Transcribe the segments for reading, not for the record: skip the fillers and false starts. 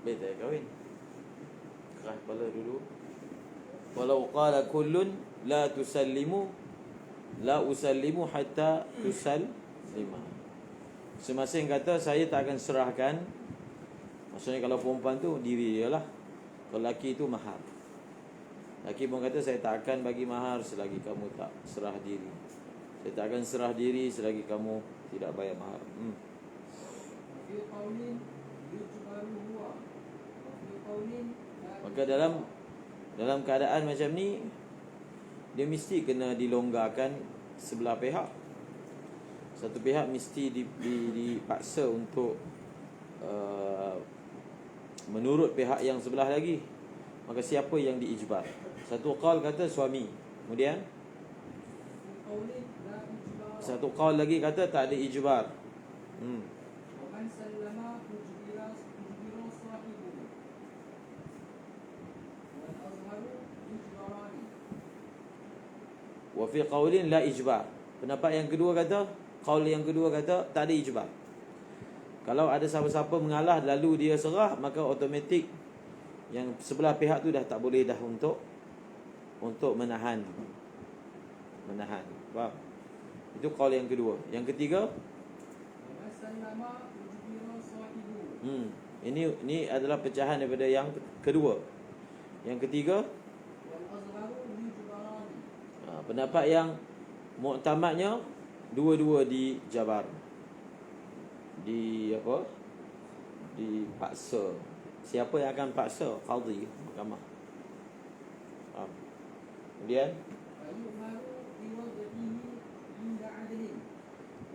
Beta kahwin. Keras kepala dulu. Walau qala kullun la tusallimu la usallimu hatta tusallima. Masing-masing kata saya tak akan serahkan. Maksudnya kalau perempuan tu diri dia lah. Kalau lelaki tu mahar. Lelaki pun kata saya tak akan bagi mahar selagi kamu tak serah diri. Saya tak akan serah diri selagi kamu tidak bayar mahar. Maka dalam keadaan macam ni, dia mesti kena dilonggarkan sebelah pihak. Satu pihak mesti dipaksa untuk menurut pihak yang sebelah lagi. Maka siapa yang diijbar? Satu qaul kata suami. Kemudian satu qaul lagi kata tak ada ijbar. Wa fi qaulin la ijbar. Pendapat yang kedua kata, qaul yang kedua kata tak ada ijbar. Kalau ada siapa-siapa mengalah lalu dia serah, maka automatik yang sebelah pihak tu dah tak boleh dah untuk menahan. Faham? Itu qaul yang kedua. Yang ketiga, ini adalah pecahan daripada yang kedua. Yang ketiga, pendapat yang muktamadnya dua-dua dijabar. Dipaksa. Siapa yang akan paksa? Qadhi, mahkamah. Kemudian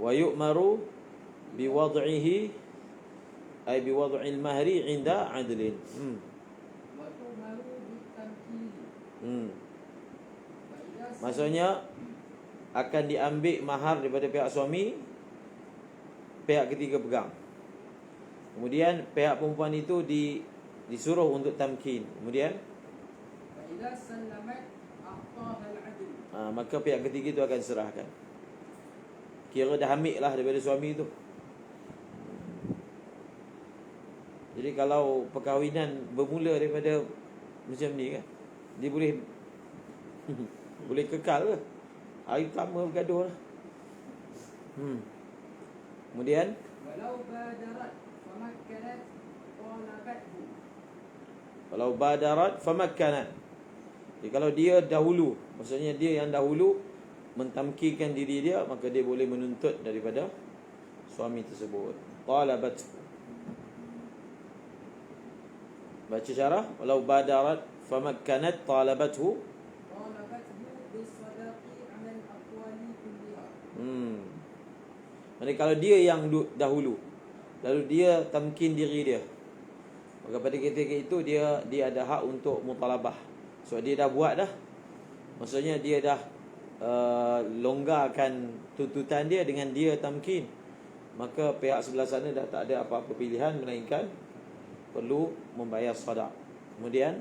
wa yu'maru biwad'ihi ay biwad'il mahri 'inda 'adlin. Maksudnya akan diambil mahar daripada pihak suami, pihak ketiga pegang. Kemudian pihak perempuan itu disuruh untuk tamkin. Kemudian maka pihak ketiga itu akan serahkan. Kira dah ambil lah daripada suami itu. Jadi kalau perkahwinan bermula daripada macam ni kan, dia boleh boleh kekal ke? Hari pertama bergaduh lah. Kemudian walau badarat famakkanat. Jadi kalau dia dahulu, maksudnya dia yang dahulu mentamkikan diri dia, maka dia boleh menuntut daripada suami tersebut. Talabat. Baca syarah, walau badarat famakkanat talabathu. Jadi kalau dia yang dahulu, lalu dia tamkin diri dia, maka pada ketika itu dia ada hak untuk mutalabah. So dia dah buat dah. Maksudnya dia dah longgarkan tuntutan dia dengan dia tamkin. Maka pihak sebelah sana dah tak ada apa-apa pilihan melainkan perlu membayar sadaq. Kemudian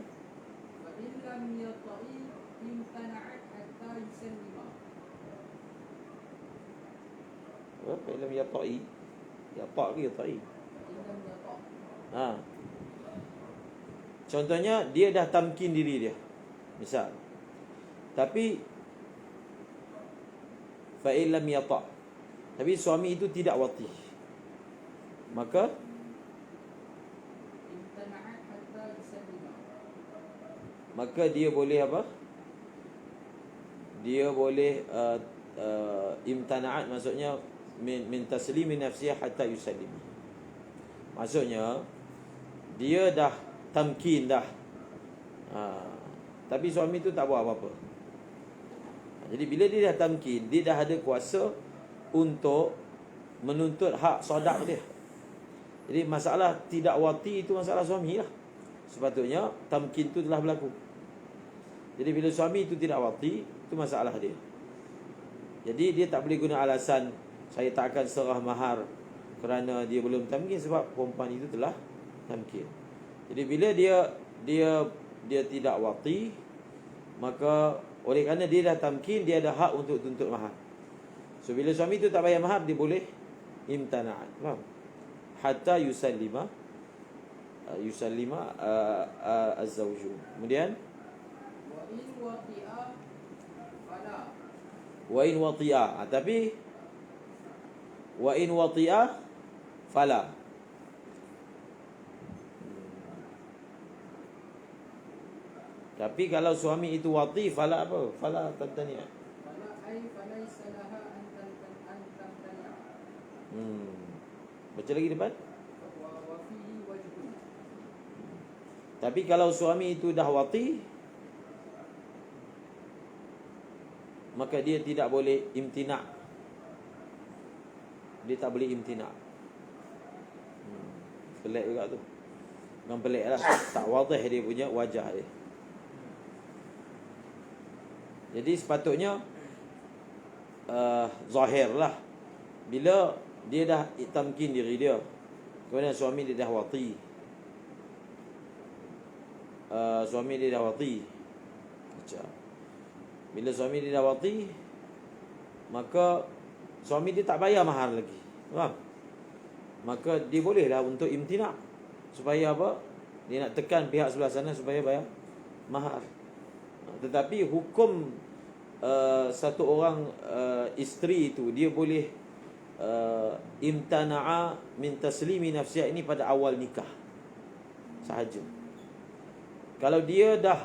apa ilmu yata'i? Yata' ke yata'i? Contohnya dia dah tamkin diri dia. Misal. Tapi fa illam yata'. Tapi suami itu tidak wati. Maka dia boleh apa? Dia boleh imtana'at, maksudnya min taslimi nafsiyah hatta yusallim. Maksudnya dia dah tamkin dah, tapi suami tu tak buat apa-apa. Jadi bila dia dah tamkin, dia dah ada kuasa untuk menuntut hak sadaq dia. Jadi masalah tidak wati itu masalah suami lah. Sepatutnya tamkin tu telah berlaku. Jadi bila suami itu tidak wati, itu masalah dia. Jadi dia tak boleh guna alasan saya tak akan serah mahar kerana dia belum tamkin, sebab perempuan itu telah tamkin. Jadi bila dia tidak wati, maka oleh kerana dia dah tamkin, dia ada hak untuk tuntut mahar. So bila suami itu tak bayar mahar, dia boleh imtana'at. Faham? Hatta yusallima yusallima az-zawju. Kemudian wa in wati'a, tapi wa in wati'a fala. Tapi kalau suami itu wati, fala apa? Fala tantania. Fala ai falaisa laha an tantania. Baca lagi depan. Wa fihi wajhun. Tapi kalau suami itu dah wati, maka dia tidak boleh imtina'. Dia tak boleh imtina'. Pelik juga tu. Bukan pelik lah, tak wadih dia punya wajah dia. Jadi sepatutnya zahir lah. Bila dia dah tamkin diri dia, kemudian suami dia dah wati, suami dia dah wati, bila suami dia dah wati, maka suami dia tak bayar mahar lagi, faham? Maka dia bolehlah untuk imtina'. Supaya apa? Dia nak tekan pihak sebelah sana supaya bayar mahar. Tetapi hukum satu orang isteri itu, dia boleh imtana'a min taslimi nafsiha ini pada awal nikah sahaja. Kalau dia dah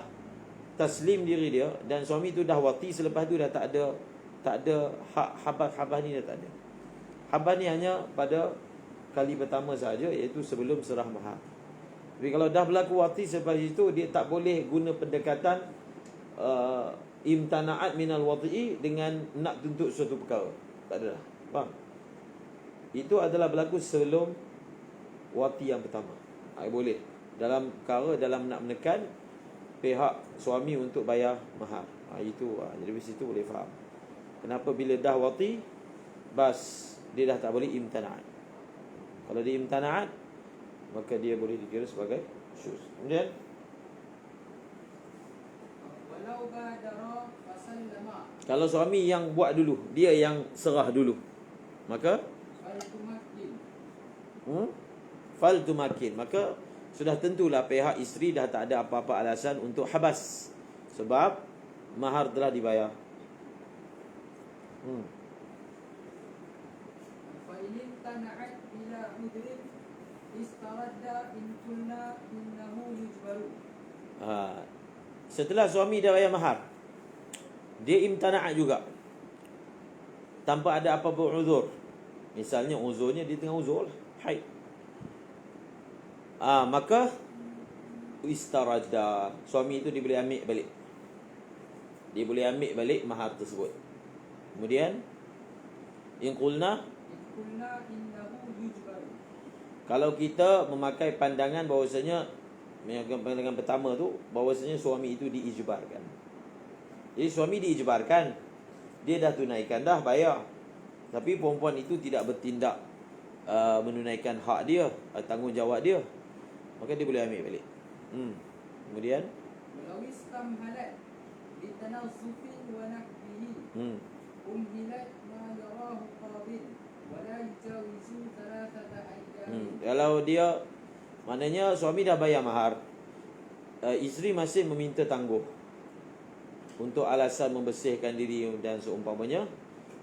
taslim diri dia dan suami itu dah wati, selepas tu dah tak ada hak habah ni, dah tak ada. Habah ni hanya pada kali pertama sahaja, iaitu sebelum serah mahar. Tapi kalau dah berlaku wati selepas itu, dia tak boleh guna pendekatan imtana'at minal wati'i dengan nak tuntut suatu perkara. Tak ada dah. Faham? Itu adalah berlaku sebelum wati yang pertama. Boleh. Dalam perkara, dalam nak menekan pihak suami untuk bayar mahar. Itu. Jadi di situ boleh faham kenapa bila dah wati, bas dia dah tak boleh imtana'at. Kalau dia imtana'at, maka dia boleh dikira sebagai syuz. Kemudian kalau suami yang buat dulu, dia yang serah dulu, maka fal tumakin, maka sudah tentulah pihak isteri dah tak ada apa-apa alasan untuk habas, sebab mahar telah dibayar. Fa in tana'at bila udrin istaradda in kunna innahu yujbaru. Setelah suami dah bayar mahar, dia imtana'at juga tanpa ada apa-apa uzur. Misalnya uzurnya dia tengah uzur lah, haid. Maka istaradda, suami itu dia boleh ambil balik. Dia boleh ambil balik mahar tersebut. Kemudian in qulna innahu yujbaru. Kalau kita memakai pandangan bahawasanya, pandangan pertama tu, bahawasanya suami itu diijbarkan. Jadi suami diijbarkan, dia dah tunaikan, dah bayar, tapi perempuan itu tidak bertindak menunaikan hak dia, tanggungjawab dia, maka dia boleh ambil balik. Kemudian walau istamhalat litanazufin wa nahbihi umhilat ma yarahu qabil wa la yujawizu 3 ayyam. Kalau dia, maknanya suami dah bayar mahar, isteri masih meminta tangguh untuk alasan membersihkan diri dan seumpamanya,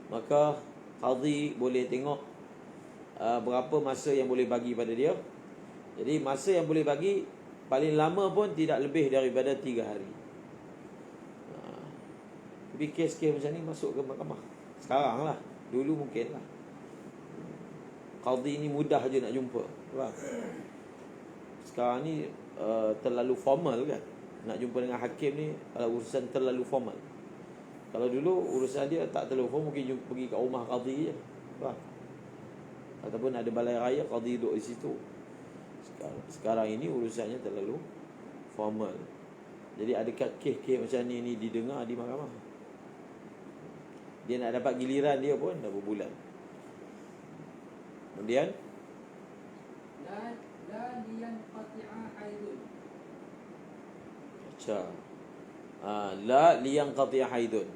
maka qadhi boleh tengok berapa masa yang boleh bagi pada dia. Jadi masa yang boleh bagi paling lama pun tidak lebih daripada 3 hari. Tapi kes-kes macam ni masuk ke mahkamah sekarang lah. Dulu mungkin lah. Qadhi ni mudah je nak jumpa, faham? Sekarang ni terlalu formal kan. Nak jumpa dengan hakim ni urusan terlalu formal. Kalau dulu urusan dia tak terlalu formal, mungkin pergi kat rumah qadhi je, faham? Ataupun ada balai raya, qadhi duduk di situ. Sekarang ini urusannya terlalu formal. Jadi ada kes-kes macam ni didengar di mahkamah. Dia nak dapat giliran dia pun dah berbulan. Kemudian la liyanqati'a haidun. La liyanqati'a haidun.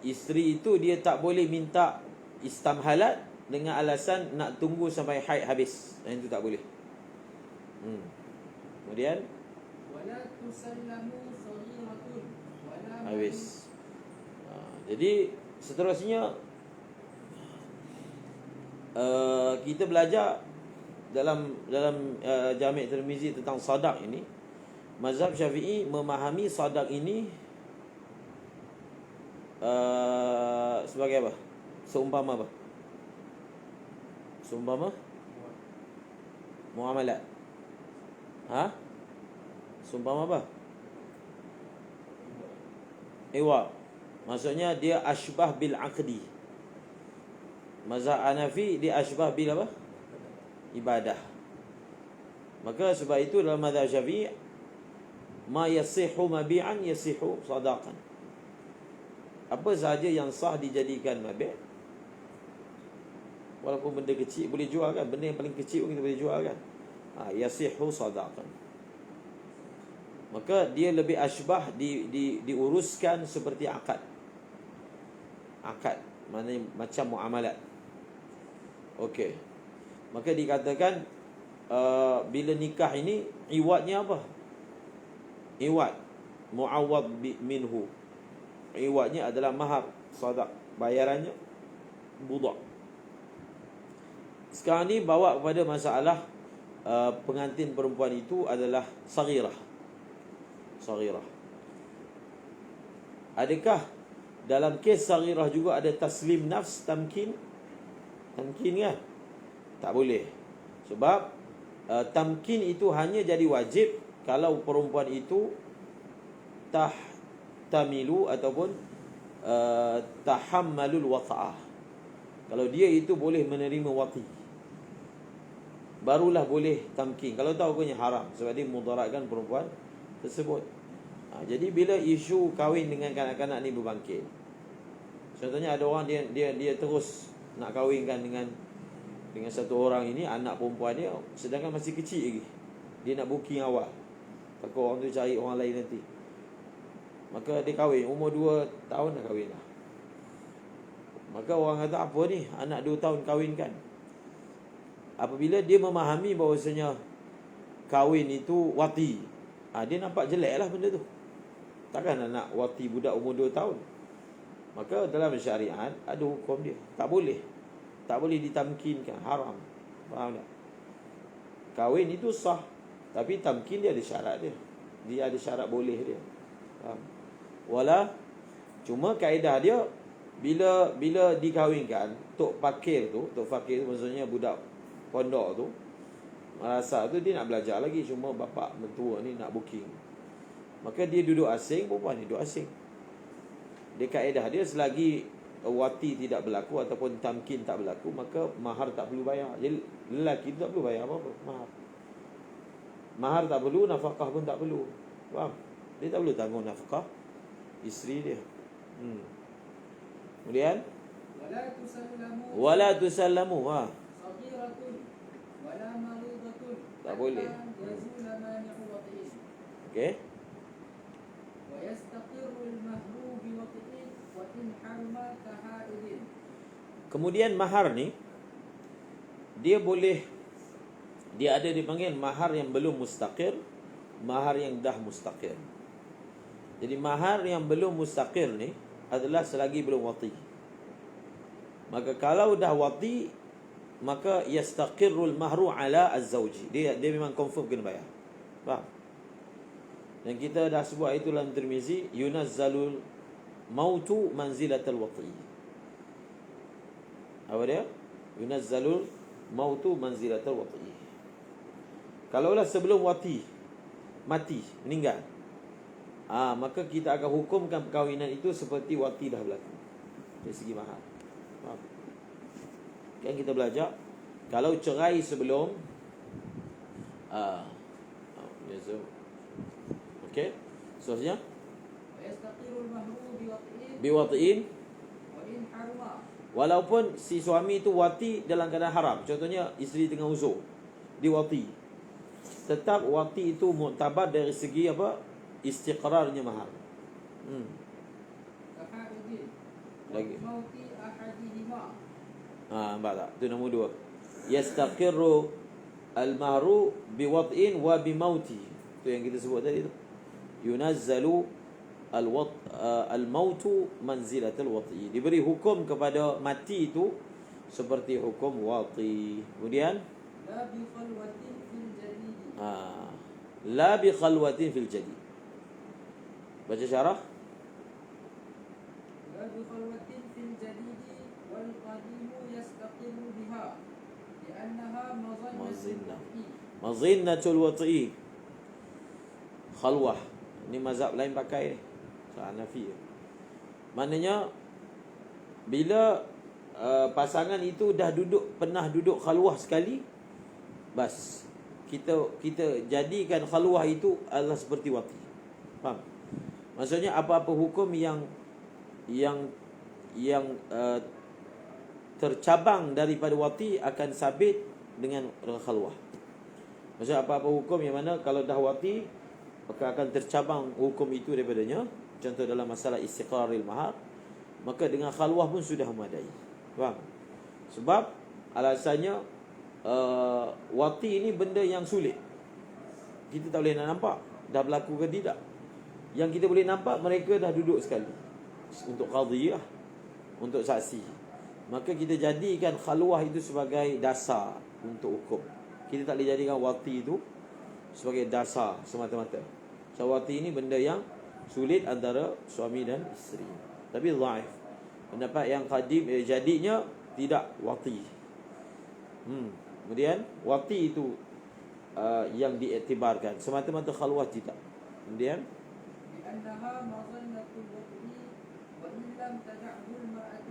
Isteri itu dia tak boleh minta istamhalat dengan alasan nak tunggu sampai haid habis. Yang itu tak boleh. Kemudian ولا تسلم صغيرة ولا habis. Jadi seterusnya kita belajar dalam Jami' Tirmizi tentang sadaq ini. Mazhab Syafi'i memahami sadaq ini sebagai apa? Seumpama apa? Seumpama muamalat. Seumpama apa? Iwa. Maksudnya dia asbah bil aqdi. Mazhab Hanafi dia asbah bil apa? Ibadah. Maka sebab itu dalam mazhab Syafi'i ma yasihu mabi'an yasihu sadaqan. Apa sahaja yang sah dijadikan mabi', walaupun benda kecil boleh jual kan, benda yang paling kecil pun kita boleh jual kan. Yasihu sadaqan. Maka dia lebih asbah diuruskan seperti akad. Akad maknanya macam muamalat. Okey. Maka dikatakan bila nikah ini iwadnya apa? Iwad muawwad minhu. Iwadnya adalah mahar, sadaq, bayarannya budak. Sekarang ni bawa kepada masalah pengantin perempuan itu adalah saghirah. Saghirah. Adakah dalam kes saghirah juga ada taslim nafs, tamkin? Tamkin kan? Tak boleh. Sebab tamkin itu hanya jadi wajib kalau perempuan itu tahtamilu ataupun tahammalul wata'ah. Kalau dia itu boleh menerima wati, barulah boleh tamkin. Kalau tahu punya haram, sebab dia mudaratkan perempuan tersebut. Jadi bila isu kahwin dengan kanak-kanak ni berbangkit, contohnya ada orang dia terus nak kahwinkan dengan satu orang ini, anak perempuan dia, sedangkan masih kecil lagi. Dia nak booking awal, takut orang tu cari orang lain nanti. Maka dia kahwin, umur 2 tahun dah kahwin lah. Maka orang kata, apa ni, anak 2 tahun kahwinkan? Apabila dia memahami bahawasanya kahwin itu wati, dia nampak jelek lah benda tu. Takkan nak wati budak umur 2 tahun. Maka dalam syariat ada hukum dia, tak boleh ditamkinkan, haram. Faham tak? Kahwin itu sah, tapi tamkin dia ada syarat dia. Dia ada syarat boleh dia. Faham? Cuma kaedah dia, bila dikahwinkan, tok fakir tu maksudnya budak pondok tu, merasa tu dia nak belajar lagi, cuma bapak mentua ni nak booking. Maka dia duduk asing, perempuan ni duduk asing. Dia kaedah dia, selagi wati tidak berlaku ataupun tamkin tak berlaku, maka mahar tak perlu bayar. Jadi lelaki tu tak perlu bayar apa-apa mahar tak perlu, nafkah pun tak perlu. Faham? Dia tak perlu tanggung nafkah isteri dia. Kemudian wala tusallamu saghiratun wala maridatun, tak boleh. yazula mani'u wati'in. Okey. Wa yastaqirru al-mahru bi wati'in wa in harma kahaidin. Kemudian mahar ni dia ada dipanggil mahar yang belum mustaqir, mahar yang dah mustaqir. Jadi mahar yang belum mustaqir ni adalah selagi belum wati. Maka kalau dah wati, maka yastaqirrul mahru ala az-zawji. Dia memang confirm kena bayar. Faham? Dan kita dah sebut itu dalam Tirmizi, yunazzalul mautu manzilatal wati. Apa dia? Yunazzalul mautu manzilatal wati. Kalaulah sebelum wati mati, meninggal, maka kita akan hukumkan perkahwinan itu seperti wati dah berlaku dari segi mahar. Kan kita belajar, kalau cerai sebelum okey, seterusnya Yastaqirul mahru biwatiin, wa in harma. walaupun si suami itu wati dalam keadaan haram. Contohnya isteri tengah uzur, dia wati, tetap wati itu muktabar dari segi apa? Istiqrarnya mahar. Kahaidin Lagi. mauti ahadihima. Nampak tak? Itu nombor 2. Yastaqirru al-mahru biwad'in wa bimauti. Itu yang kita sebut tadi tu. Yunazzalu al-mautu manzilatul wati. Diberi hukum kepada mati itu seperti hukum wati. Kemudian لا بخلوة في الجديد la bi khalwatin fil jadid. Baca syarah. لا بخلوة في الجديد والقديم يستقل بها لأنها مظنة. مظنة Mazinnatul wati. Khalwah. Ini mazhab lain pakai ni. Hanafi. Maknanya bila pasangan itu dah pernah duduk khalwah sekali, bas kita jadikan khalwah itu adalah seperti wati. Faham? Maksudnya apa-apa hukum yang tercabang daripada wati akan sabit dengan khalwah. Maksudnya apa-apa hukum yang mana kalau dah wati maka akan tercabang hukum itu daripadanya. Contoh dalam masalah istiqraril mahar, maka dengan khalwah pun sudah memadai. Faham? Sebab alasannya wati ini benda yang sulit. Kita tak boleh nak nampak dah berlaku ke tidak. Yang kita boleh nampak mereka dah duduk sekali untuk qadhiyah, untuk saksi. Maka kita jadikan khalwah itu sebagai dasar untuk hukum. Kita tak boleh jadikan wati itu sebagai dasar semata-mata. So, wati ini benda yang sulit antara suami dan isteri. Tapi dhaif. Pendapat yang qadim jadinya tidak wati. Kemudian wati itu yang diiktibarkan, semata-mata khalwah tidak. Kemudian لأنها مظنة الوطء وإن لم تدعه المرأة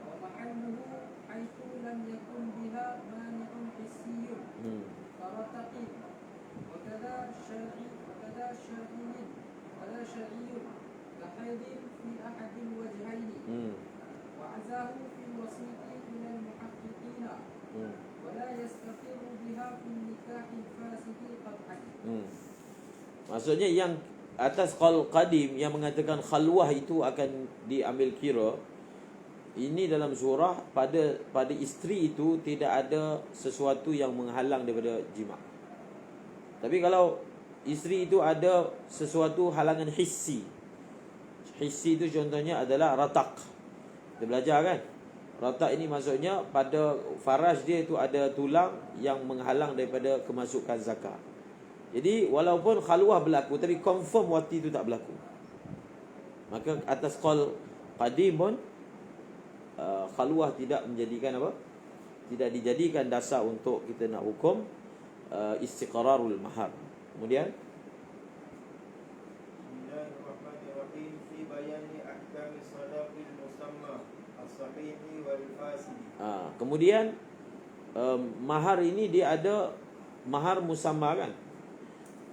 ومحله حيث لم يكن بها مانع حسي كرتق وكذا شرعي كحيض في أحد الوجهين وعزاه في الوسيط إلى المحققين ولا يستقر بها في النكاح الفاسد قطعا. Maksudnya yang atas qaul qadim yang mengatakan khalwah itu akan diambil kira, ini dalam surah pada isteri itu tidak ada sesuatu yang menghalang daripada jima'. Tapi kalau isteri itu ada sesuatu halangan hissi. Hissi itu contohnya adalah ratak. Kita belajar kan? Ratak ini maksudnya pada faraj dia itu ada tulang yang menghalang daripada kemasukan zakat. Jadi walaupun khalwah berlaku, tapi confirm wati itu tak berlaku. Maka atas qaul qadim pun khalwah tidak menjadikan apa? Tidak dijadikan dasar untuk kita nak hukum istiqrarul mahar. Kemudian Bismillahirrahmanirrahim fi bayani ahkam sadaqil musamma as-sahih wal fasid. Kemudian mahar ini dia ada mahar musamma kan?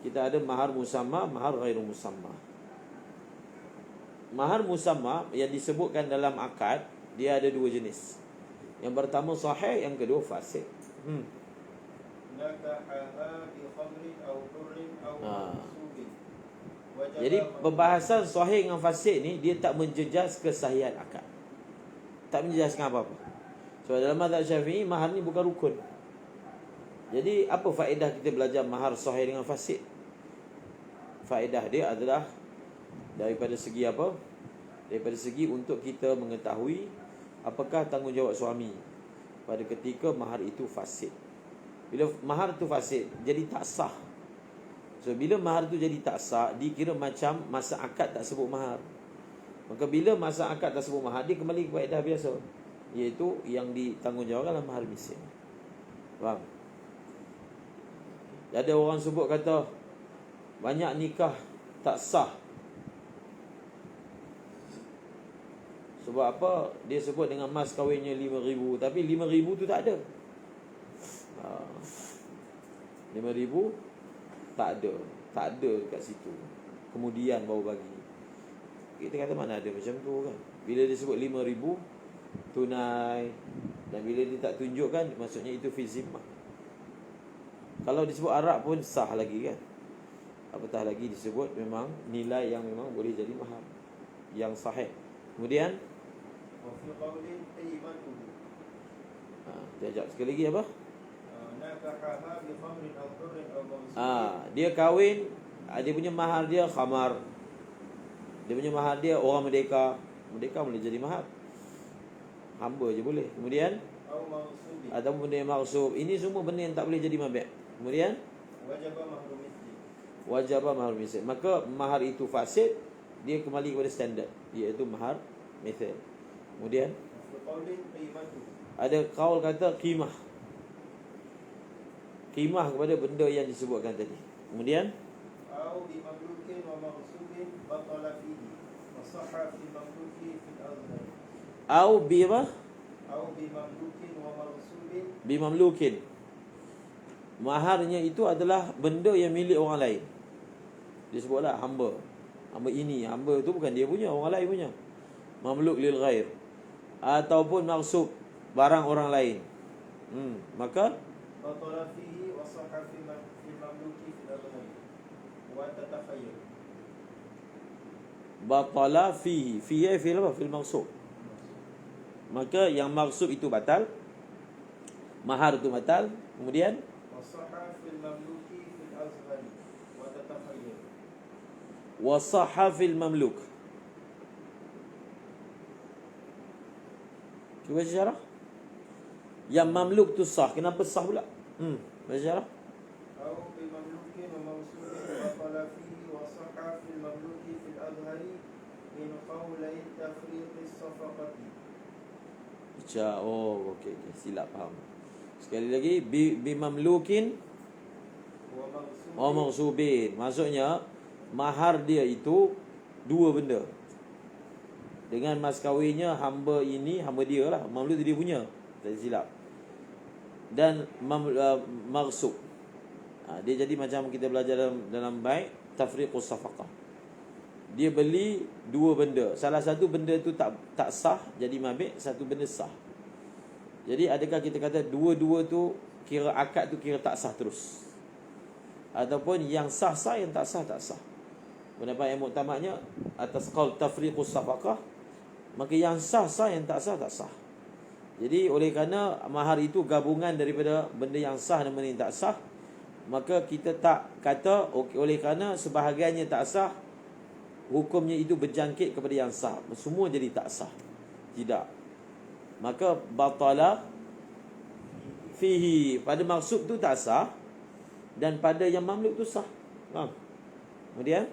Kita ada mahar musamma, mahar ghairu musamma. Mahar musamma yang disebutkan dalam akad, dia ada dua jenis. Yang pertama sahih, yang kedua fasid. Nakahaha bi khamrin aw hurrin aw mansubin. Jadi pembahasan sahih dengan fasid ni dia tak menjejas kesahihan akad. Tak menjejaskan apa-apa. So dalam mazhab Syafi'i mahar ni bukan rukun. Jadi apa faedah kita belajar mahar sahih dengan fasid? Faedah dia adalah daripada segi apa? Daripada segi untuk kita mengetahui apakah tanggungjawab suami pada ketika mahar itu fasid. Bila mahar itu fasid, jadi tak sah. So bila mahar itu jadi tak sah, dikira macam masa akad tak sebut mahar. Maka bila masa akad tak sebut mahar, dia kembali ke faedah biasa, iaitu yang ditanggungjawabkan adalah mahar misil. Faham? Ada orang sebut kata banyak nikah tak sah. Sebab apa? Dia sebut dengan mas kahwinnya 5,000, tapi 5,000 tu tak ada. 5,000 tak ada. Tak ada kat situ. Kemudian baru bagi. Kita kata mana ada macam tu kan. Bila dia sebut 5,000 tunai, dan bila dia tak tunjukkan, maksudnya itu fi zimmah. Kalau disebut arak pun sah lagi kan. Apatah lagi disebut memang nilai yang memang boleh jadi mahar yang sahih. Kemudian Wa fi qawlin qaymatuhu. dia ajak sekali lagi apa? nakahaha bi khamrin aw hurrin aw maghsubin. Dia kahwin, dia punya mahar dia khamar. Dia punya mahar dia orang merdeka. Merdeka boleh jadi mahar. Hamba je boleh. Kemudian Aw maghsubin. ataupun benda yang maghsub. Ini semua benda yang tak boleh jadi mabek. Kemudian Wajaba mahru mithli. wajibah mahar misal. Maka mahar itu fasid, dia kembali kepada standard, iaitu mahar misal. Kemudian Fi qawlin qimatuhu. ada kaul kata qimah. Qimah kepada benda yang disebutkan tadi. Kemudian Aw bi mamlukin wa maghsubin batala fihi. Wa sahha fi mamluki fil azhar. au bi apa? Aw bi mamlukin wa maghsubin Bi mamlukin. Maharnya itu adalah benda yang milik orang lain. Dia sebutlah hamba. Hamba ini, hamba itu bukan dia punya, orang lain punya. Mamluk lil ghair. Ataupun maksud barang orang lain. Maka batala fihi wa sahha fi mamluki fil azhar. Wa tatakhayyar. batala fihi. Fihi fil apa? Fil maksud. Maka yang maksud itu batal. Mahar itu batal. Kemudian Wasahha fil mamluki fil azhar. Wa tatakhayyar. wasahha fil mamluk. Cuba syarah. Yang mamluk tu sah. Kenapa sah pula? Baca syarah. Aw bi mamlukin wa maghsubin batala fihi wa sahha fil mamluki fil azhar min qawlai tafriqis safaqati. Baca. Oh, okey. Silap faham. Sekali lagi. Bi mamlukin Wa maghsubin. wa maghsubin. Maksudnya mahar dia itu dua benda. Dengan mas kahwinnya hamba ini, hamba dia lah. Mamluk dia punya. Tak silap. Dan maghsub. Dia jadi macam kita belajar dalam bait tafriqus safaqah. Dia beli dua benda. Salah satu benda tu tak sah jadi mabik, satu benda sah. Jadi adakah kita kata dua-dua tu kira akad tu kira tak sah terus? Ataupun yang sah-sah, yang tak sah tak sah? Pendapat yang muktamadnya atas qaul tafriqus safaqah, maka yang sah-sah, yang tak sah tak sah. Jadi oleh kerana mahar itu gabungan daripada benda yang sah dan benda yang tak sah, maka kita tak kata oleh kerana sebahagiannya tak sah, hukumnya itu berjangkit kepada yang sah, semua jadi tak sah. Tidak. Maka batala fihi, pada maksud tu tak sah, dan pada yang mamluk tu sah. Faham? Kemudian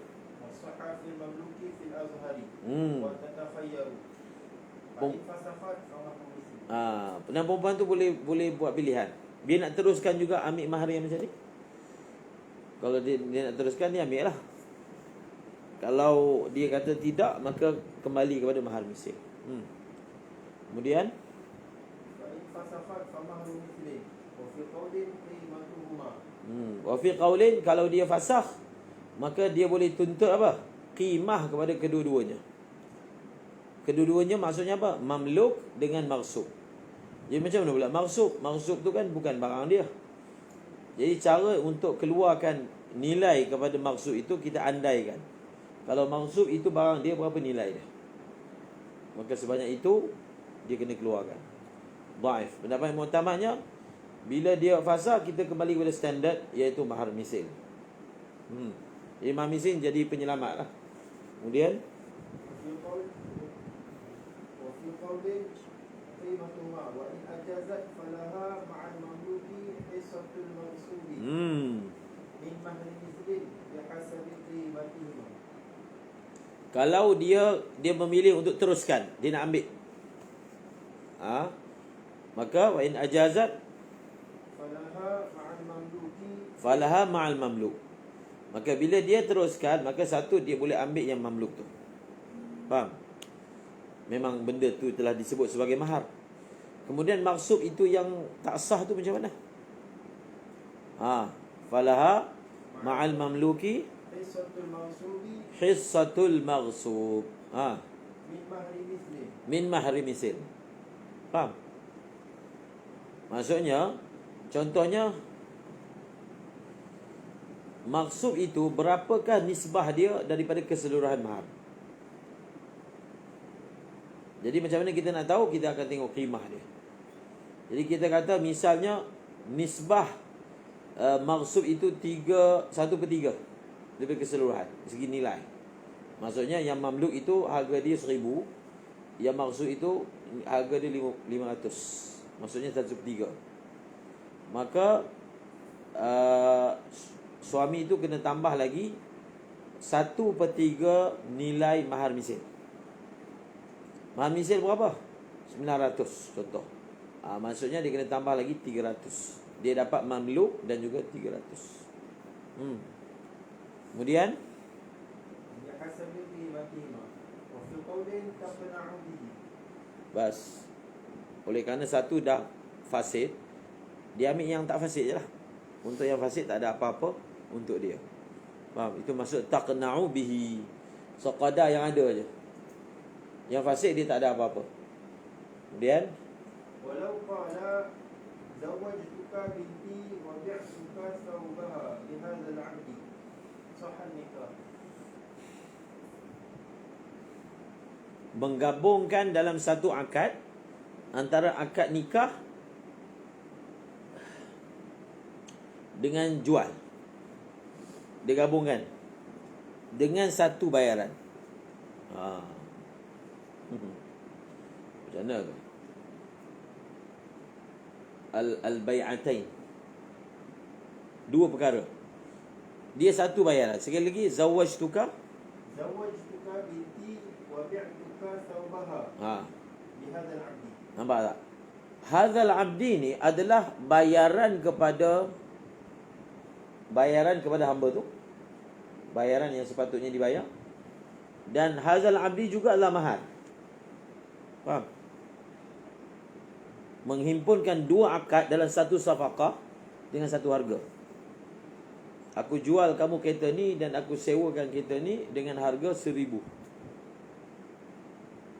Wasahha fil mamluki fil azhar. Wa tatakhayyar. Bom- Fa fasakhat fa mahru mithli. Dan perempuan tu boleh buat pilihan. Dia nak teruskan juga ambil mahar yang macam ni. Kalau dia nak teruskan, dia ambil lah. Kalau dia kata tidak, maka kembali kepada mahar misal. Kemudian Fa in fasakhat fa mahru mithli. Wa fi qawlin qimatuhuma. wa fi qaulin, kalau dia fasakh, maka dia boleh tuntut apa? Qimah kepada kedua-duanya. Kedua-duanya maksudnya apa? Mamluk dengan maghsub. Jadi macam mana pula maghsub? Maghsub tu kan bukan barang dia. Jadi cara untuk keluarkan nilai kepada maghsub itu kita andaikan. Kalau maghsub itu barang dia, berapa nilai dia? Maka sebanyak itu dia kena keluarkan. Dhaif. Pendapat yang muktamadnya, bila dia fasakh, kita kembali kepada standard, iaitu mahar misil. Jadi mahar misil jadi penyelamat lah. Kemudian Wa fi qawlin qimatuhuma wa in ajazat falaha ma'al mamluki hisatul maghsubi min mahri mithlin bihasabi qimatihima. kalau dia memilih untuk teruskan, dia nak ambil, maka wa in ajazat falaha ma'al mamluk. Maka bila dia teruskan, maka satu dia boleh ambil yang mamluk tu. Faham? Memang benda tu telah disebut sebagai mahar. Kemudian maksud itu yang tak sah tu macam mana? Falaha ma'al mamluki hisatul maghsubi hissatul maghsub. min mahri mithlin. Min mahri misil. Faham? Maksudnya, contohnya, maksud itu berapakah nisbah dia daripada keseluruhan mahar. Jadi macam mana kita nak tahu? Kita akan tengok qimah dia. Jadi kita kata misalnya nisbah maghsub itu 1/3 lebih keseluruhan segi nilai. Maksudnya yang mamluk itu harga dia 1,000, yang maghsub itu harga dia 500. Maksudnya 1/3. Maka suami itu kena tambah lagi 1/3 nilai mahar misil. Mahar misil berapa? 900 contoh. Maksudnya dia kena tambah lagi 300. Dia dapat mamluk dan juga 300. Kemudian بحسب قيمتهما وفي قول تقنع به. bas. Oleh kerana satu dah fasid, dia ambil yang tak fasid je lah. Untuk yang fasid tak ada apa-apa untuk dia. Faham? Itu maksud taqna'u bihi. So qadar yang ada je. Yang fasid dia tak ada apa-apa. Kemudian ولو قال زوجتك بنتي وبعتك ثوبها بهذا العبد صح النكاح. menggabungkan dalam satu akad antara akad nikah dengan jual, digabungkan dengan satu bayaran. Macam mana ke? Al-bai'atain, dua perkara. Dia satu bayaran. Sekali lagi, zawajtuka binti wa bi'tuka thawbaha bihadha al-'abdi. Nampak tak? Hadzal abdi ni adalah bayaran kepada hamba tu. Bayaran yang sepatutnya dibayar. Dan hadzal abdi juga adalah mahar. Faham? Menghimpunkan dua akad dalam satu safaqah dengan satu harga. Aku jual kamu kereta ni dan aku sewakan kereta ni dengan harga 1,000.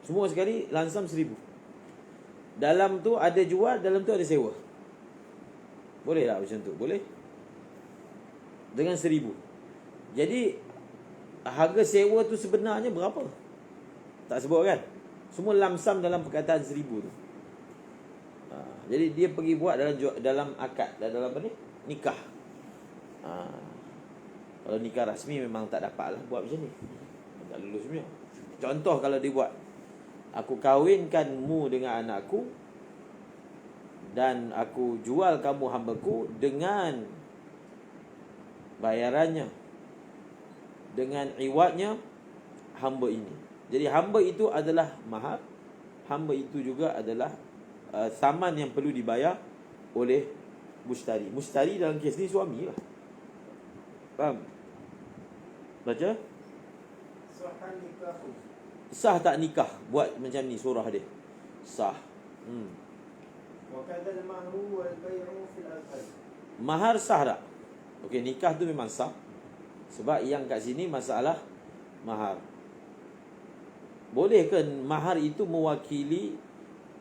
Semua sekali langsam 1,000. Dalam tu ada jual, dalam tu ada sewa. Boleh tak macam tu? Boleh. Dengan 1,000. Jadi harga sewa tu sebenarnya berapa? Tak sebut kan? Semua lamsam dalam perkataan 1,000 tu. Jadi dia pergi buat dalam akad, dalam apa ni? Nikah. Kalau nikah rasmi memang tak dapat lah buat macam ni. Tak lulus punya. Contoh kalau dia buat, aku kahwinkanmu dengan anakku dan aku jual kamu hambaku dengan bayarannya, dengan iwadnya hamba ini. Jadi hamba itu adalah mahar, hamba itu juga adalah saman yang perlu dibayar oleh mustari. Mustari dalam kes ni suami lah. Faham? Baca? Sahhan nikahu. Sah tak nikah buat macam ni surah dia? Sah. Wa kadha al-mahru wal bay'u fil azhar. Mahar sah tak? Okey, nikah tu memang sah. Sebab yang kat sini masalah mahar. Boleh ke mahar itu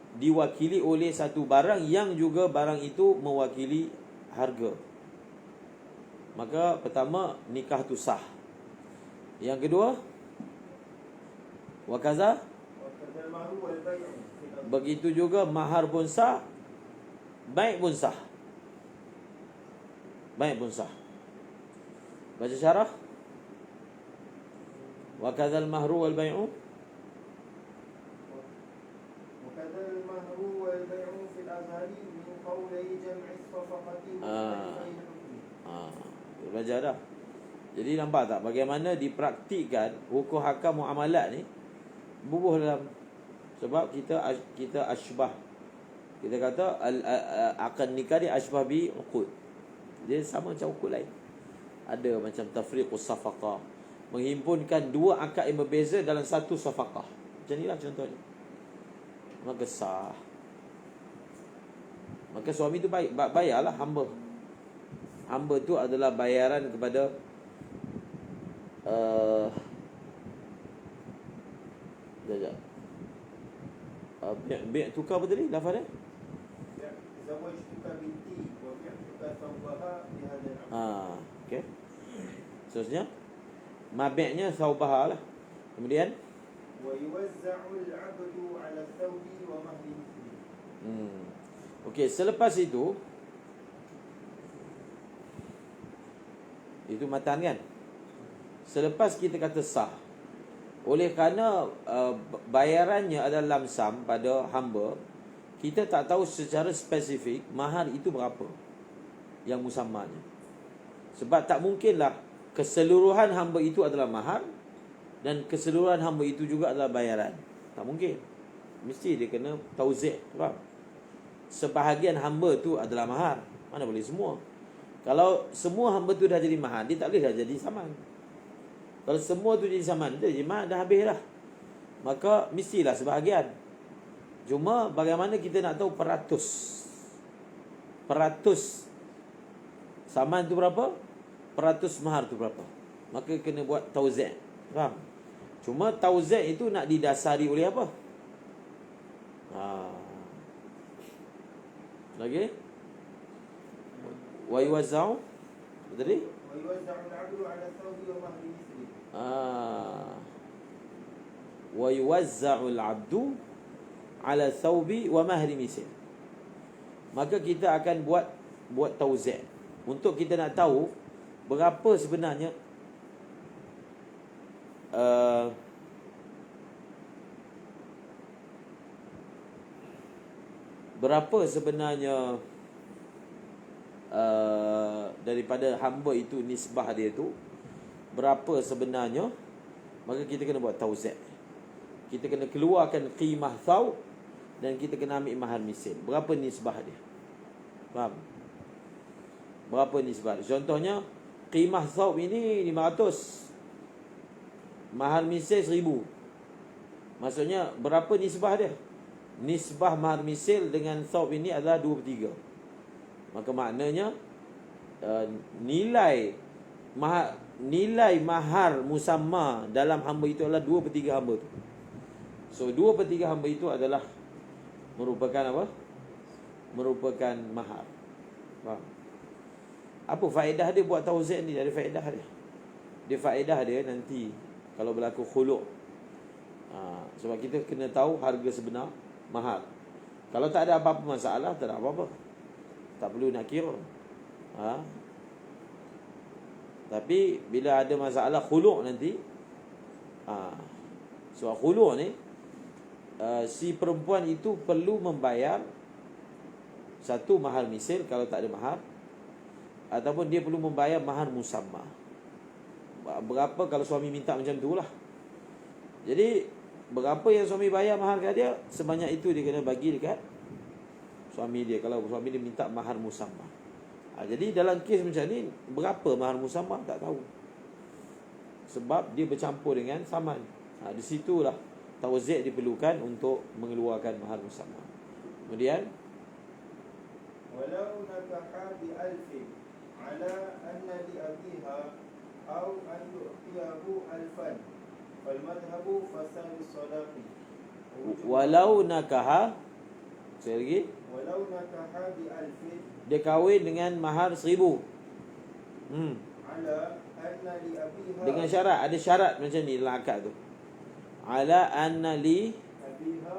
diwakili oleh satu barang yang juga barang itu mewakili harga? Maka pertama, nikah tu sah. Yang kedua, wakaza, begitu juga mahar pun sah, baik pun sah. Baik pun sah. Baca syarah. Wakadzal mahru wal bai'u. Wakadzal mahru wal bai'u fil azhari min qawli jam'i as-safaqati belajar dah. Jadi nampak tak bagaimana dipraktikkan hukum hakam muamalat ni bubuh dalam, sebab kita asbah. Kita kata akad nikah dia asbah bi uqud. Dia sama macam uqud lain. Ada macam tafriqus safaqah, menghimpunkan dua akad yang berbeza dalam satu safaqah. Macam inilah contohnya. Maka sah. Maka suami tu bayarlah hamba. Hamba tu adalah bayaran kepada Bi' tukar apa tadi lafaz dia? Zawajtuka binti wa bi'tuka thawbaha bihadha al-'abd. Okey. Seterusnya mabi'nya thawbaha lah. Kemudian wa yuwazza'u al-'abdu 'ala thawbi wa mahrihi. Okey, selepas itu Itu matan kan. Selepas kita kata sah, oleh kerana bayarannya adalah lamsam pada hamba, kita tak tahu secara spesifik mahar itu berapa yang musammanya. Sebab tak mungkinlah keseluruhan hamba itu adalah mahar dan keseluruhan hamba itu juga adalah bayaran. Tak mungkin. Mesti dia kena tauzi', faham? Sebahagian hamba tu adalah mahar. Mana boleh semua. Kalau semua hamba tu dah jadi mahar, dia tak boleh dah jadi saman. Kalau semua tu jadi saman, dia jadi mahar, dah habis lah. Maka mestilah sebahagian. Cuma bagaimana kita nak tahu peratus saman tu berapa, peratus mahar tu berapa. Maka kena buat tauzi'. Faham? Cuma tauzi' itu nak didasari oleh apa? Lagi? Wa yuwazza'u. Tadi? Wa yuwazza'u al-'abdu 'ala thawbi wa mahri misli. Wa yuwazza'u al-'abdu 'ala thawbi wa mahri misli. Maka kita akan buat tauzi'. Untuk kita nak tahu berapa sebenarnya daripada hamba itu nisbah dia tu berapa sebenarnya, maka kita kena buat tauzi'. Kita kena keluarkan qimah thawb dan kita kena ambil mahar misil. Berapa nisbah dia? Faham? Berapa nisbah dia? Contohnya qimah thawb ini 500, mahar misil 1000. Maksudnya berapa nisbah dia? Nisbah mahar misil dengan thawb ini adalah 2/3. Maka maknanya nilai mahar musamma dalam hamba itu adalah 2/3 hamba tu. So 2/3 hamba itu adalah merupakan apa? Merupakan mahar. Faham? Apa faedah dia buat tauzi' ni? Dari faedah dia. Dia faedah dia nanti kalau berlaku khulu'. Sebab kita kena tahu harga sebenar mahar. Kalau tak ada apa-apa masalah, tak ada apa-apa, tak perlu nak kira. Tapi bila ada masalah khulu' nanti, sebab khulu' ni si perempuan itu perlu membayar satu mahar misil kalau tak ada mahar, ataupun dia perlu membayar mahar musamma. Berapa kalau suami minta macam tu lah. Jadi berapa yang suami bayar mahar kat dia, sebanyak itu dia kena bagi dekat suami dia. Kalau suami dia minta mahar musamma, jadi dalam kes macam ni, berapa mahar musamma tak tahu. Sebab dia bercampur dengan saman. Di situlah tauzi' diperlukan untuk mengeluarkan mahar musamma. Kemudian walau nakaha bi alfin ala anna li abiha aw an yu'tiyahu alfan fal madhhabu fasad as-sadaqi. walau nakaha, sekali lagi, walau nakaha bi alfin, dia kahwin dengan mahar 1000. ala anna li abiha, Dengan syarat, ada syarat macam ni dalam akad tu. Ala anna li abiha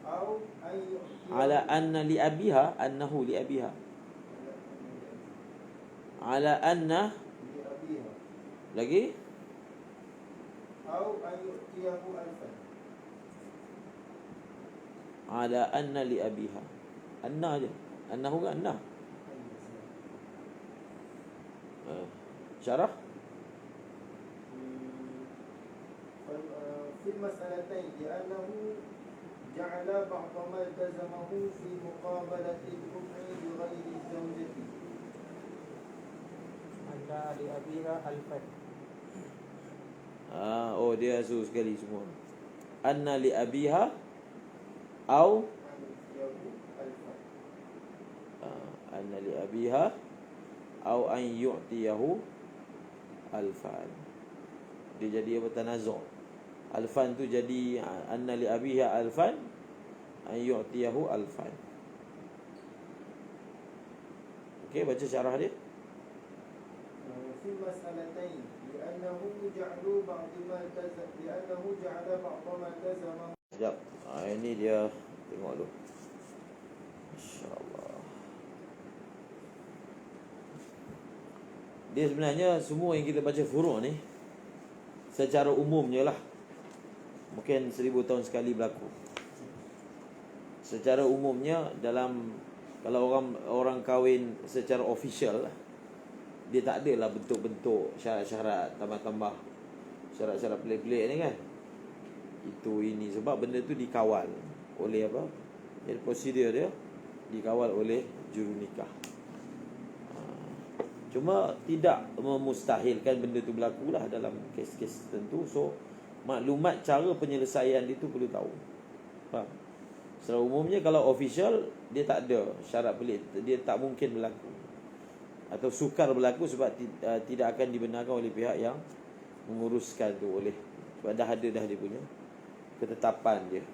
aw an yu'tiyahu, ala anna li abiha, annahu li abiha, ala anna li abiha lagi, aw an yu'tiyahu alfan. ala anna li abiha. Anna je. Annahu kan anna. Syarah في المسألتين لأنه جعل بعض ما التزمه في مقابلة الربع لغير الزوجة. Anda liabiha alfan. Oh, dia suruh sekali semua. Anna li abiha au anna li abiha au an yu'tiyahu alfan. Dia jadi apa, tanazu'. Alfan tu jadi anna li abiha alfan an yu'tiyahu alfan. Okey, baca syarah dia. في المسألتين لأنه جعل بعض ما التزم لأنه جعل بعض ما التزمه. Sekejap. Ini dia, tengok dulu. InsyaAllah. dia sebenarnya semua yang kita baca furu' ni secara umumnya lah, mungkin 1000 tahun sekali berlaku. Secara umumnya dalam, kalau orang kahwin secara official lah, dia tak adalah bentuk-bentuk syarat-syarat tambah-tambah syarat-syarat pelik-pelik ni kan. Itu ini sebab benda tu dikawal oleh apa? Jadi prosedur dia dikawal oleh juru nikah. Cuma tidak memustahilkan benda tu berlaku lah dalam kes-kes tertentu. So maklumat cara penyelesaian itu perlu tahu. Faham? Secara umumnya kalau official, dia tak ada syarat pelik, dia tak mungkin berlaku atau sukar berlaku sebab tidak akan dibenarkan oleh pihak yang menguruskan tu, oleh sebab dah ada dia punya ketetapan dia.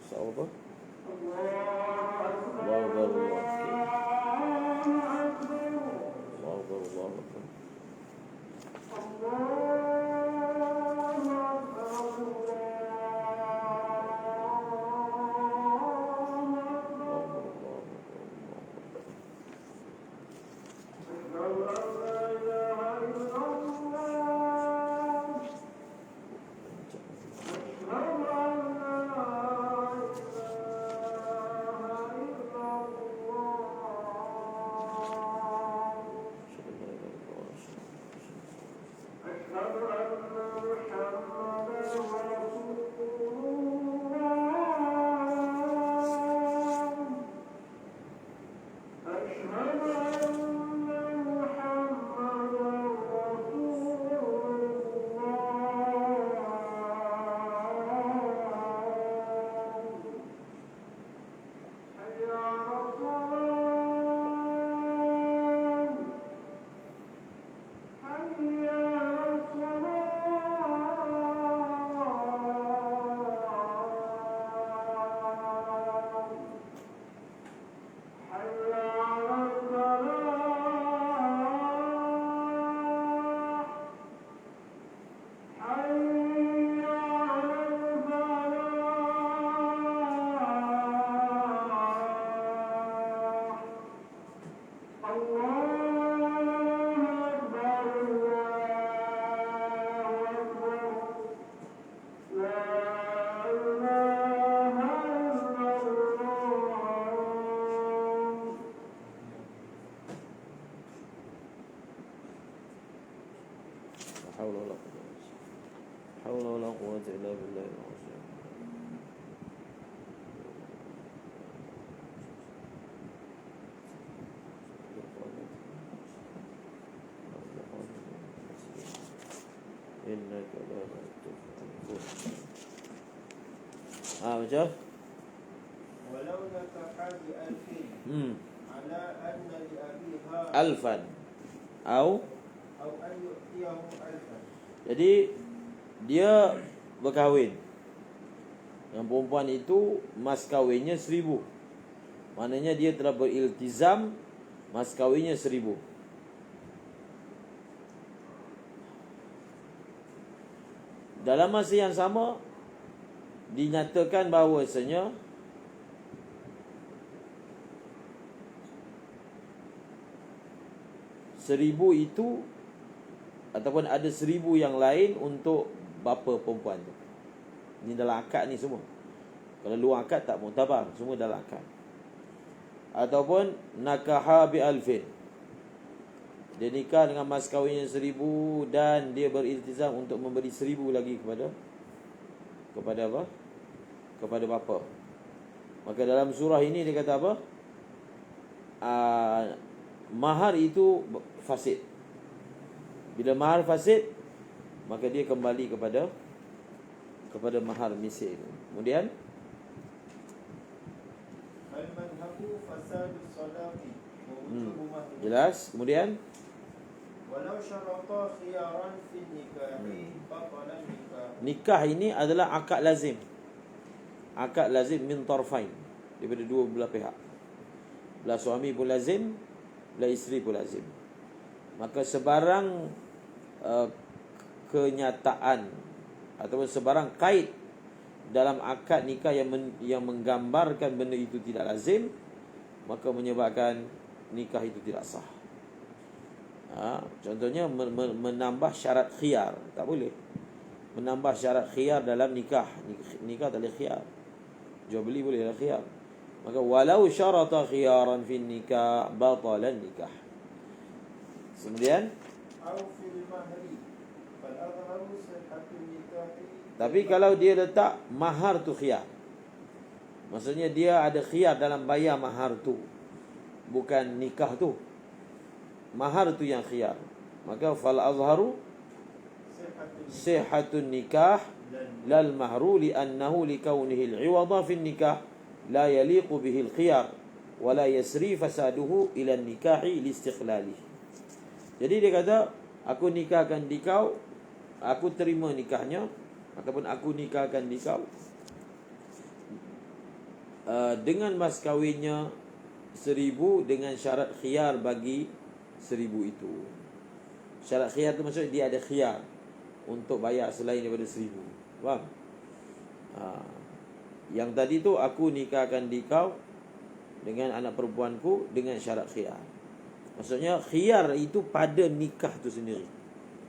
Soal apa? Macam Walau nakaha bi alfin ala anna li abiha alfan au an yu'tiyahu alfan. Jadi dia berkahwin dengan perempuan itu, mas kahwinnya 1000. Maknanya dia telah beriltizam, mas kahwinnya 1000. Dalam masa yang sama dinyatakan bahawasanya seribu itu ataupun ada 1000 yang lain untuk bapa perempuan tu. Ini dalam akad ni semua. Kalau luar akad tak muktabar, semua dalam akad. Ataupun nakaha bi alfin, dia nikah dengan mas kahwinnya 1000 dan dia beriltizam untuk memberi 1000 lagi kepada apa? Kepada bapa. Maka dalam surah ini dia kata apa? Mahar itu fasid. Bila mahar fasid, maka dia kembali kepada mahar misil. Kemudian Al-madhabu fasadus sadaqi wa wujubu mahri. jelas. Kemudian Walau syarata khiyaran fi nikahi batala nikah. nikah ini adalah akad lazim. Akad lazim min tarfain, daripada dua belah pihak. Belah suami pun lazim, belah isteri pun lazim. Maka sebarang kenyataan ataupun sebarang kaid dalam akad nikah yang menggambarkan benda itu tidak lazim, maka menyebabkan nikah itu tidak sah. Contohnya menambah syarat khiyar, tak boleh. Menambah syarat khiyar dalam nikah. Nikah tak boleh khiyar. Jual beli boleh lah khiyar. Maka walau syarata khiyaran fi nikah batalan nikah. Kemudian أو في المهر فالأظهر صحة النكاح. tapi kalau dia letak mahar tu khiyar, maksudnya dia ada khiyar dalam bayar mahar tu, bukan nikah tu. Mahar tu yang khiyar, maka fal azharu sihhatun nikah lal mahru li'annahu likaunihi al-'iwada fi nikah la yaliqu bihi al-khiyar wa la yasri fasaduhu ila nikahi li-istiqlalihi. Jadi dia kata, aku nikahkan dikau, aku terima nikahnya, ataupun aku nikahkan dikau dengan mas kahwinnya 1,000 dengan syarat khiyar bagi 1,000 itu. Syarat khiyar tu maksudnya dia ada khiyar untuk bayar selain daripada 1,000. Faham? Yang tadi tu aku nikahkan dikau dengan anak perempuanku dengan syarat khiyar. Maksudnya khiyar itu pada nikah tu sendiri,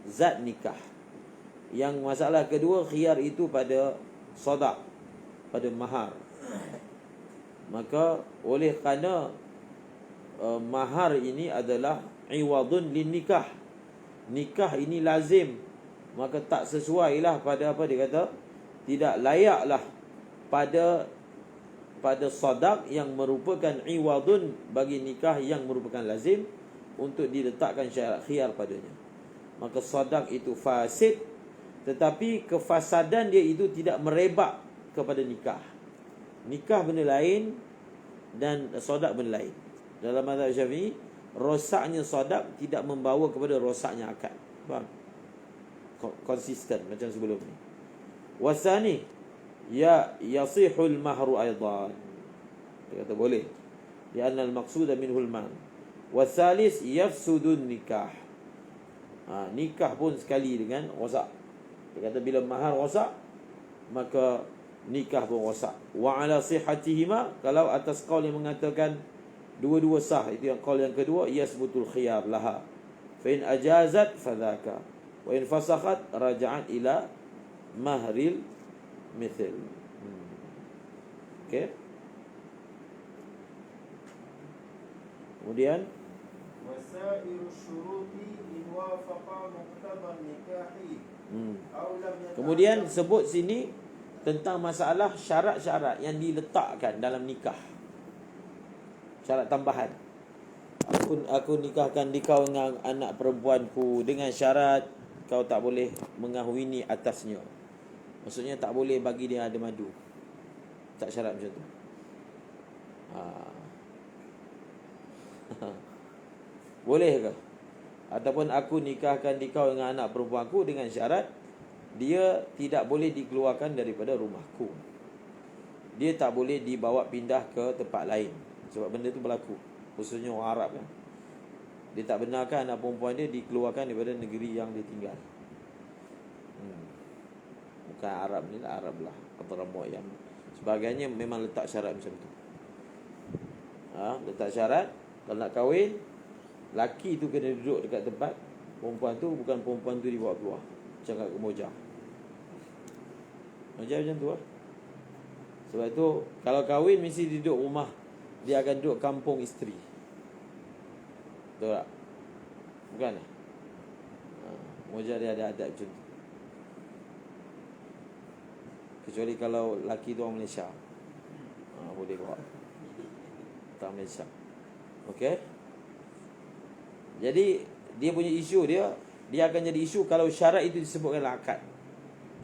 zat nikah. Yang masalah kedua, khiyar itu pada sadaq, pada mahar. Maka oleh kerana mahar ini adalah iwadun lin nikah, nikah ini lazim, maka tak sesuailah pada apa dia kata, tidak layaklah pada sadaq yang merupakan iwadun bagi nikah yang merupakan lazim untuk diletakkan syarat khiyar padanya. Maka sadaq itu fasid, tetapi kefasadan dia itu tidak merebak kepada nikah. Nikah benda lain dan sadaq benda lain. Dalam mazhab Syafi'i, rosaknya sadaq tidak membawa kepada rosaknya akad. Faham? Konsisten macam sebelum ni. Wasani yasihul mahru aidan. Dia kata boleh. Lianna al-maqsuda minhu al-mal. Wasalis yafsudun nikah. Nikah pun sekali dengan rosak. Dia kata bila mahar rosak, maka nikah pun rosak. Wa ala sihhatihima, kalau atas qaul yang mengatakan dua-dua sah, itu yang qaul yang kedua, yasbutul khiyar laha. Fa in ajazat fadhaka wa in fasakhat raja'at ila mahril mithil. Okey. Kemudian وسائر الشروط إن وافق مقتضى النكاح أو لم يتعلق. Kemudian sebut sini tentang masalah syarat-syarat yang diletakkan dalam nikah. Syarat tambahan. Aku nikahkan dikau dengan anak perempuanku dengan syarat kau tak boleh mengahwini atasnya. Maksudnya tak boleh bagi dia ada madu. Tak syarat macam tu. Boleh ke? Ataupun aku nikahkan dikau dengan anak perempuanku dengan syarat dia tidak boleh dikeluarkan daripada rumahku. Dia tak boleh dibawa pindah ke tempat lain. Sebab benda tu berlaku, khususnya orang Arab kan. Dia tak benarkan anak perempuan dia dikeluarkan daripada negeri yang dia tinggal. Bukan Arab ni lah, Arab lah, atau orang yang sebagainya memang letak syarat macam tu. Letak syarat, kalau nak kahwin, laki tu kena duduk dekat tempat perempuan tu, bukan perempuan tu dibawa keluar. Macam kat Kemoja. Macam tu lah. Sebab tu kalau kahwin mesti duduk rumah, dia akan duduk kampung isteri. Betul tak? Bukan lah. Kemoja dia ada adat macam tu. Kecuali kalau laki tu orang Malaysia, boleh bawa. Tak Malaysia. Okey. Jadi dia punya isu dia akan jadi isu kalau syarat itu disebutkan dalam akad.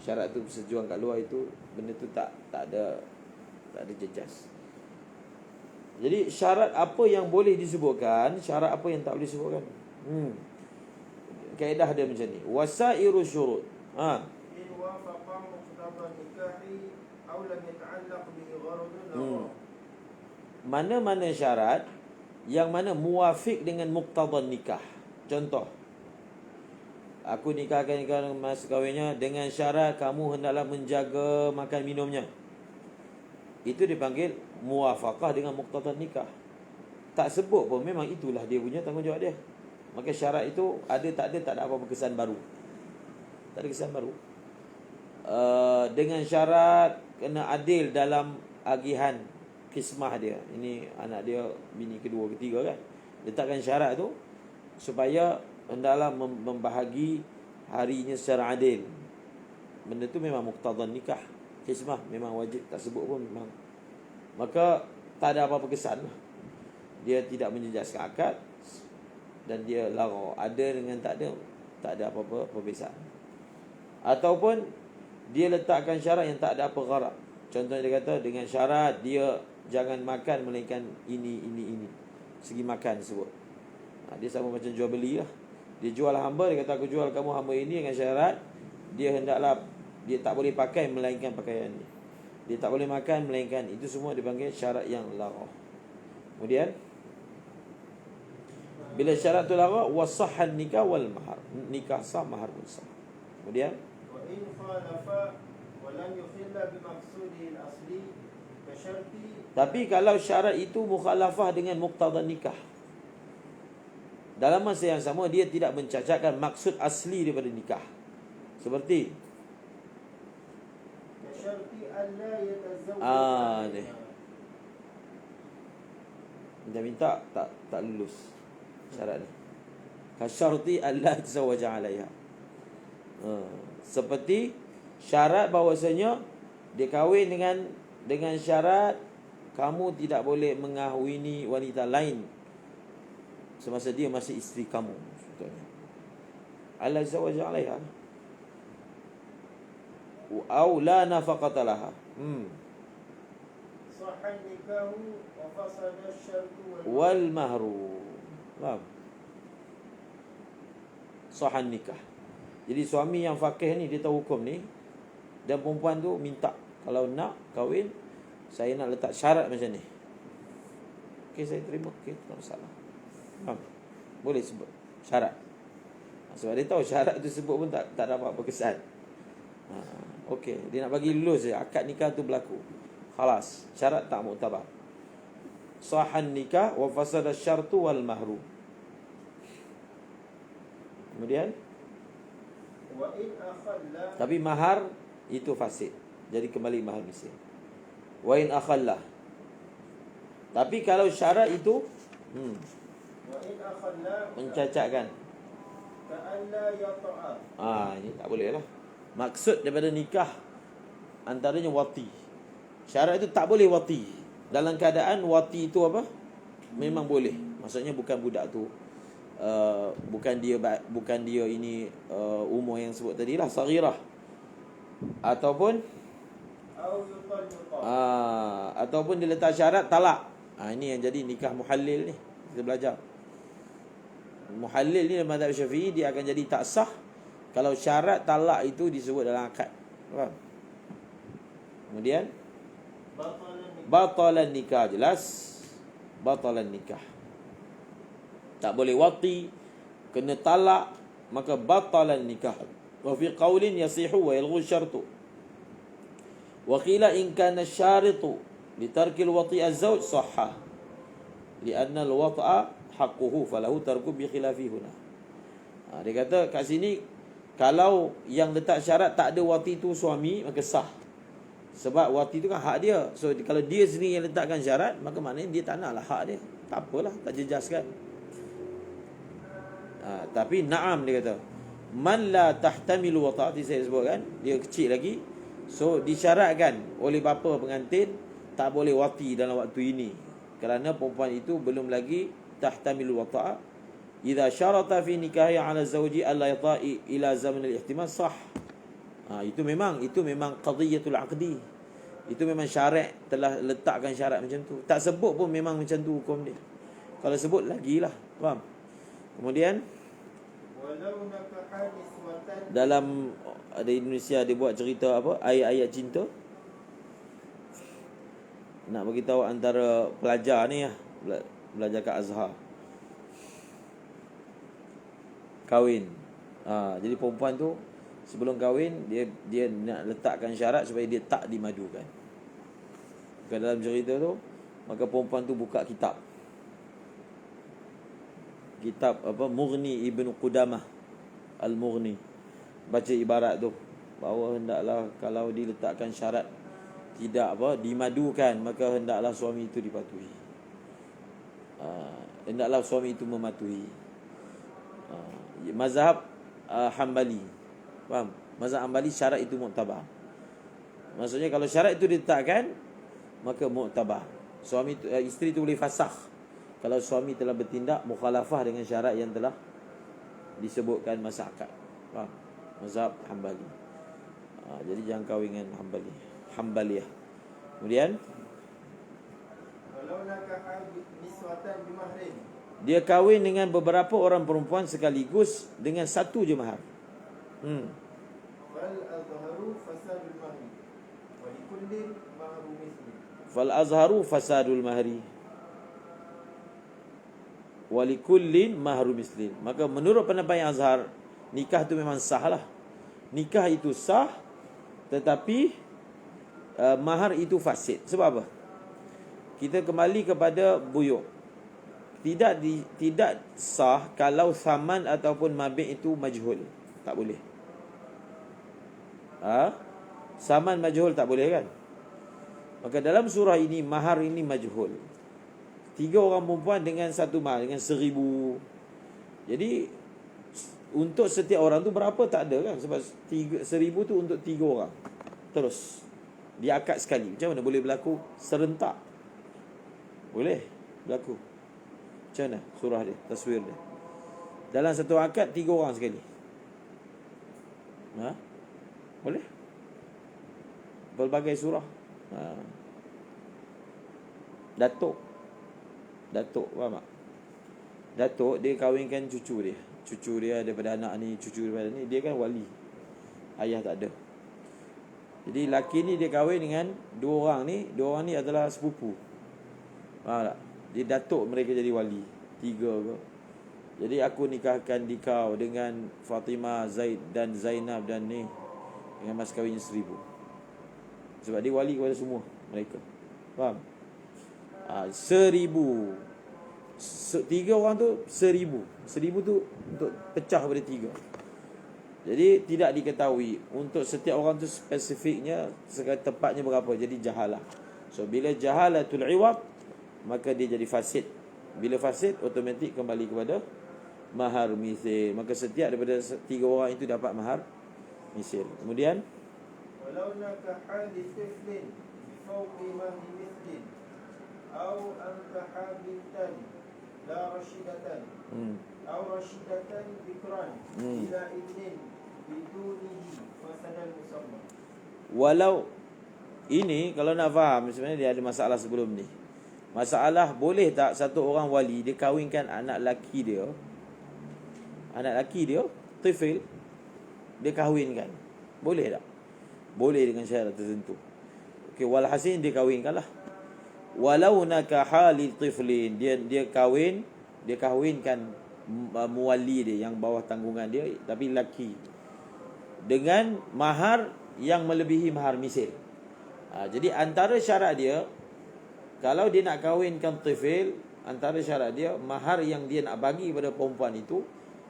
Syarat tu persetujuan kat luar itu, benda tu tak ada jejas. Jadi syarat apa yang boleh disebutkan, syarat apa yang tak boleh disebutkan. Kaedah dia macam ni. Wasairu syurut. إن وافق مقتضى النكاح أو لم يتعلق به غرض أو Mana-mana syarat yang mana muwafiq dengan muqtadha nikah. Contoh, aku nikahkan mas kahwinnya dengan syarat kamu hendaklah menjaga makan minumnya. Itu dipanggil muwafaqah dengan muqtadan nikah. Tak sebut pun, memang itulah dia punya tanggungjawab dia. Maka syarat itu ada tak ada apa-apa kesan baru. Tak ada kesan baru. Dengan syarat kena adil dalam agihan kismah dia. Ini anak dia bini kedua ketiga kan. Letakkan syarat tu supaya hendaklah membahagi harinya secara adil. Benda tu memang muqtadan nikah. Kismah memang wajib, tak sebut pun memang. Maka tak ada apa-apa kesan lah. Dia tidak menjejaskan akad dan dia lara. Ada dengan tak ada apa-apa perbezaan. Ataupun dia letakkan syarat yang tak ada apa gharak. Contohnya dia kata dengan syarat dia jangan makan melainkan ini. Segi makan sebut. Dia sama macam jual beli lah. Dia jual hamba, dia kata aku jual kamu hamba ini dengan syarat dia hendaklah dia tak boleh pakai melainkan pakaian ni. Dia tak boleh makan melainkan itu semua dipanggil syarat yang lara. Kemudian bila syarat tu lara wasahhan nikah wal mahar. Nikah sah, mahar pun sah. Kemudian wa in khalafa wa lam yukhilla bi maqsudihi al-asli ka syarti. Tapi kalau syarat itu mukhalafah dengan muqtadan nikah, dalam masa yang sama dia tidak mencacatkan maksud asli daripada nikah. Seperti ka syarti alla yatazawwaj. ni. Dia minta tak lulus syarat ni. Kasyarti alla tazawwaja 'alaiha. Seperti syarat bahawasanya dia kahwin dengan syarat kamu tidak boleh mengahwini wanita lain semasa dia masih isteri kamu. Contohnya alla tazawwaja 'alaiha au la nafaqata laha. Sahhan nikahu wa fasada asy-syartu Wal mahru. Faham? Sahhan nikah. Jadi suami yang faqih ni dia tahu hukum ni, dan perempuan tu minta kalau nak kahwin saya nak letak syarat macam ni. Okey, saya terima. Okey, tak masalah. Faham? Boleh sebut syarat. Sebab dia tahu syarat tu sebut pun tak ada apa-apa kesan. Okey, dia nak bagi lulus je akad nikah tu berlaku. Khalas, syarat tak muktabar. Sahhan nikah wa fasada syartu wal mahru. Kemudian wa in akhalla. tapi mahar itu fasid. Jadi kembali mahar misal. Wa in akhalla. Tapi kalau syarat itu Wa in akhalla mencacatkan. ka alla yata'a. Ini tak boleh lah. Maksud daripada nikah antaranya wati. Syarat itu tak boleh wati. Dalam keadaan wati itu apa? Memang boleh. Maksudnya bukan budak tu bukan dia ini umur yang sebut tadi lah, saghirah. Ataupun ataupun dia letak syarat talak. Ini yang jadi nikah muhallil ni. Kita belajar. Muhallil ni dalam mazhab Syafi'i dia akan jadi tak sah kalau syarat talak itu disebut dalam akad. Faham? Kemudian batalan nikah, jelas batalan nikah. Tak boleh wati, kena talak, maka batalan nikah. Wa fi qaulin yasihu wa yalghu syartu. Wa qila in kana syaritu li tarki al-wati' az-zawj sahha. Lianna al-wat'a haqquhu falahu tarku bi khilafi huna. Dia kata kat sini kalau yang letak syarat tak ada wati tu suami, maka sah. Sebab wati tu kan hak dia. So kalau dia sendiri yang letakkan syarat, maka maknanya dia tak naklah hak dia. Tak apalah, tak jejaskan. Tapi na'am dia kata, man la tahtamilu wata'ati, saya sebut kan, dia kecil lagi. So disyaratkan oleh bapa pengantin tak boleh wati dalam waktu ini, kerana perempuan itu belum lagi tahtamilu wata'a. Idza syarata fi nikahi 'ala zawji alla yata'i ila zaman al-ihtimal sah. Itu memang qadiyatul aqdi. Itu memang syarat telah letakkan syarat macam tu. Tak sebut pun memang macam tu hukum dia. Kalau sebut lagilah, faham? Kemudian dalam ada Indonesia dia buat cerita apa? Ayat-ayat cinta. Nak bagi tahu antara pelajar ni lah, belajar kat Azhar. Kahwin. Jadi perempuan tu sebelum kahwin dia nak letakkan syarat supaya dia tak dimadukan. Ke dalam cerita tu, maka perempuan tu buka kitab Mughni Ibn Qudamah Al-Mughni, baca ibarat tu bahawa hendaklah kalau diletakkan syarat tidak dimadukan, maka hendaklah suami itu dipatuhi. Hendaklah suami itu mematuhi. Mazhab Hanbali, faham? Mazhab Hanbali syarat itu muktabar. Maksudnya kalau syarat itu diletakkan, maka muktabar. Suami itu, isteri itu boleh fasakh kalau suami telah bertindak mukhalafah dengan syarat yang telah disebutkan masa akad. Faham? Mazhab Hanbali. Jadi jangan kahwin dengan Hanbaliyah. Kemudian walau nakaha niswatan bimahrin, dia kahwin dengan beberapa orang perempuan sekaligus dengan satu je mahar. fal azharu fasadul mahri wa likullin mahru misli. Fal azharu fasadul mahri wa likullin mahru mislin. Maka menurut pendapat yang azhar, nikah itu memang sah lah. Nikah itu sah, tetapi mahar itu fasid. Sebab apa? Kita kembali kepada buyuk. Tidak sah kalau saman ataupun mabit itu majhul. Tak boleh. Saman majhul tak boleh kan? Maka dalam surah ini mahar ini majhul. 3 orang perempuan dengan satu mahar, dengan 1,000. Jadi untuk setiap orang tu berapa tak ada kan? Sebab 1,000 tu untuk 3 orang. Terus diakad sekali. Macam mana boleh berlaku serentak? Boleh berlaku. Macam mana surah dia, taswir dia? Dalam satu akad 3 orang sekali. Boleh? Berbagai surah. Datuk, faham tak? Datuk dia kahwinkan cucu dia. Cucu dia daripada anak ni, cucu daripada ni, dia kan wali. Ayah tak ada. Jadi laki ni dia kahwin dengan 2 orang ni. 2 orang ni adalah sepupu. Faham tak? Dia datuk mereka jadi wali. 3 ke. Jadi aku nikahkan dikau dengan Fatimah, Zaid dan Zainab dan ni dengan mas kahwinnya 1,000. Sebab dia wali kepada semua mereka. Faham? 1,000. 3 orang tu 1,000. 1,000 tu untuk pecah pada 3. Jadi tidak diketahui untuk setiap orang tu spesifiknya tepatnya berapa. Jadi jahalah. So bila jahalatul iwad, maka dia jadi fasid. Bila fasid, automatik kembali kepada mahar misil. Maka setiap daripada 3 orang itu dapat mahar misil. Kemudian walau nakaha li tiflin bi fawqi mahri mithlin aw ankaha bintan la rashidatan aw rashidatan bikran ila idnin bidunihi fasadal musamma. Walau ini kalau nak faham, sebenarnya dia ada masalah sebelum ni. Masalah boleh tak satu orang wali dia kahwinkan anak laki dia, tifil, dia kahwinkan. Boleh tak? Boleh dengan syarat tertentu. Okey, walhasil dia kahwinkan lah. Walau nakaha li tiflin, dia kahwinkan muwali dia yang bawah tanggungan dia, tapi laki, dengan mahar yang melebihi mahar misil. Jadi antara syarat dia, kalau dia nak kahwinkan tifil, antara syarat dia, mahar yang dia nak bagi kepada perempuan itu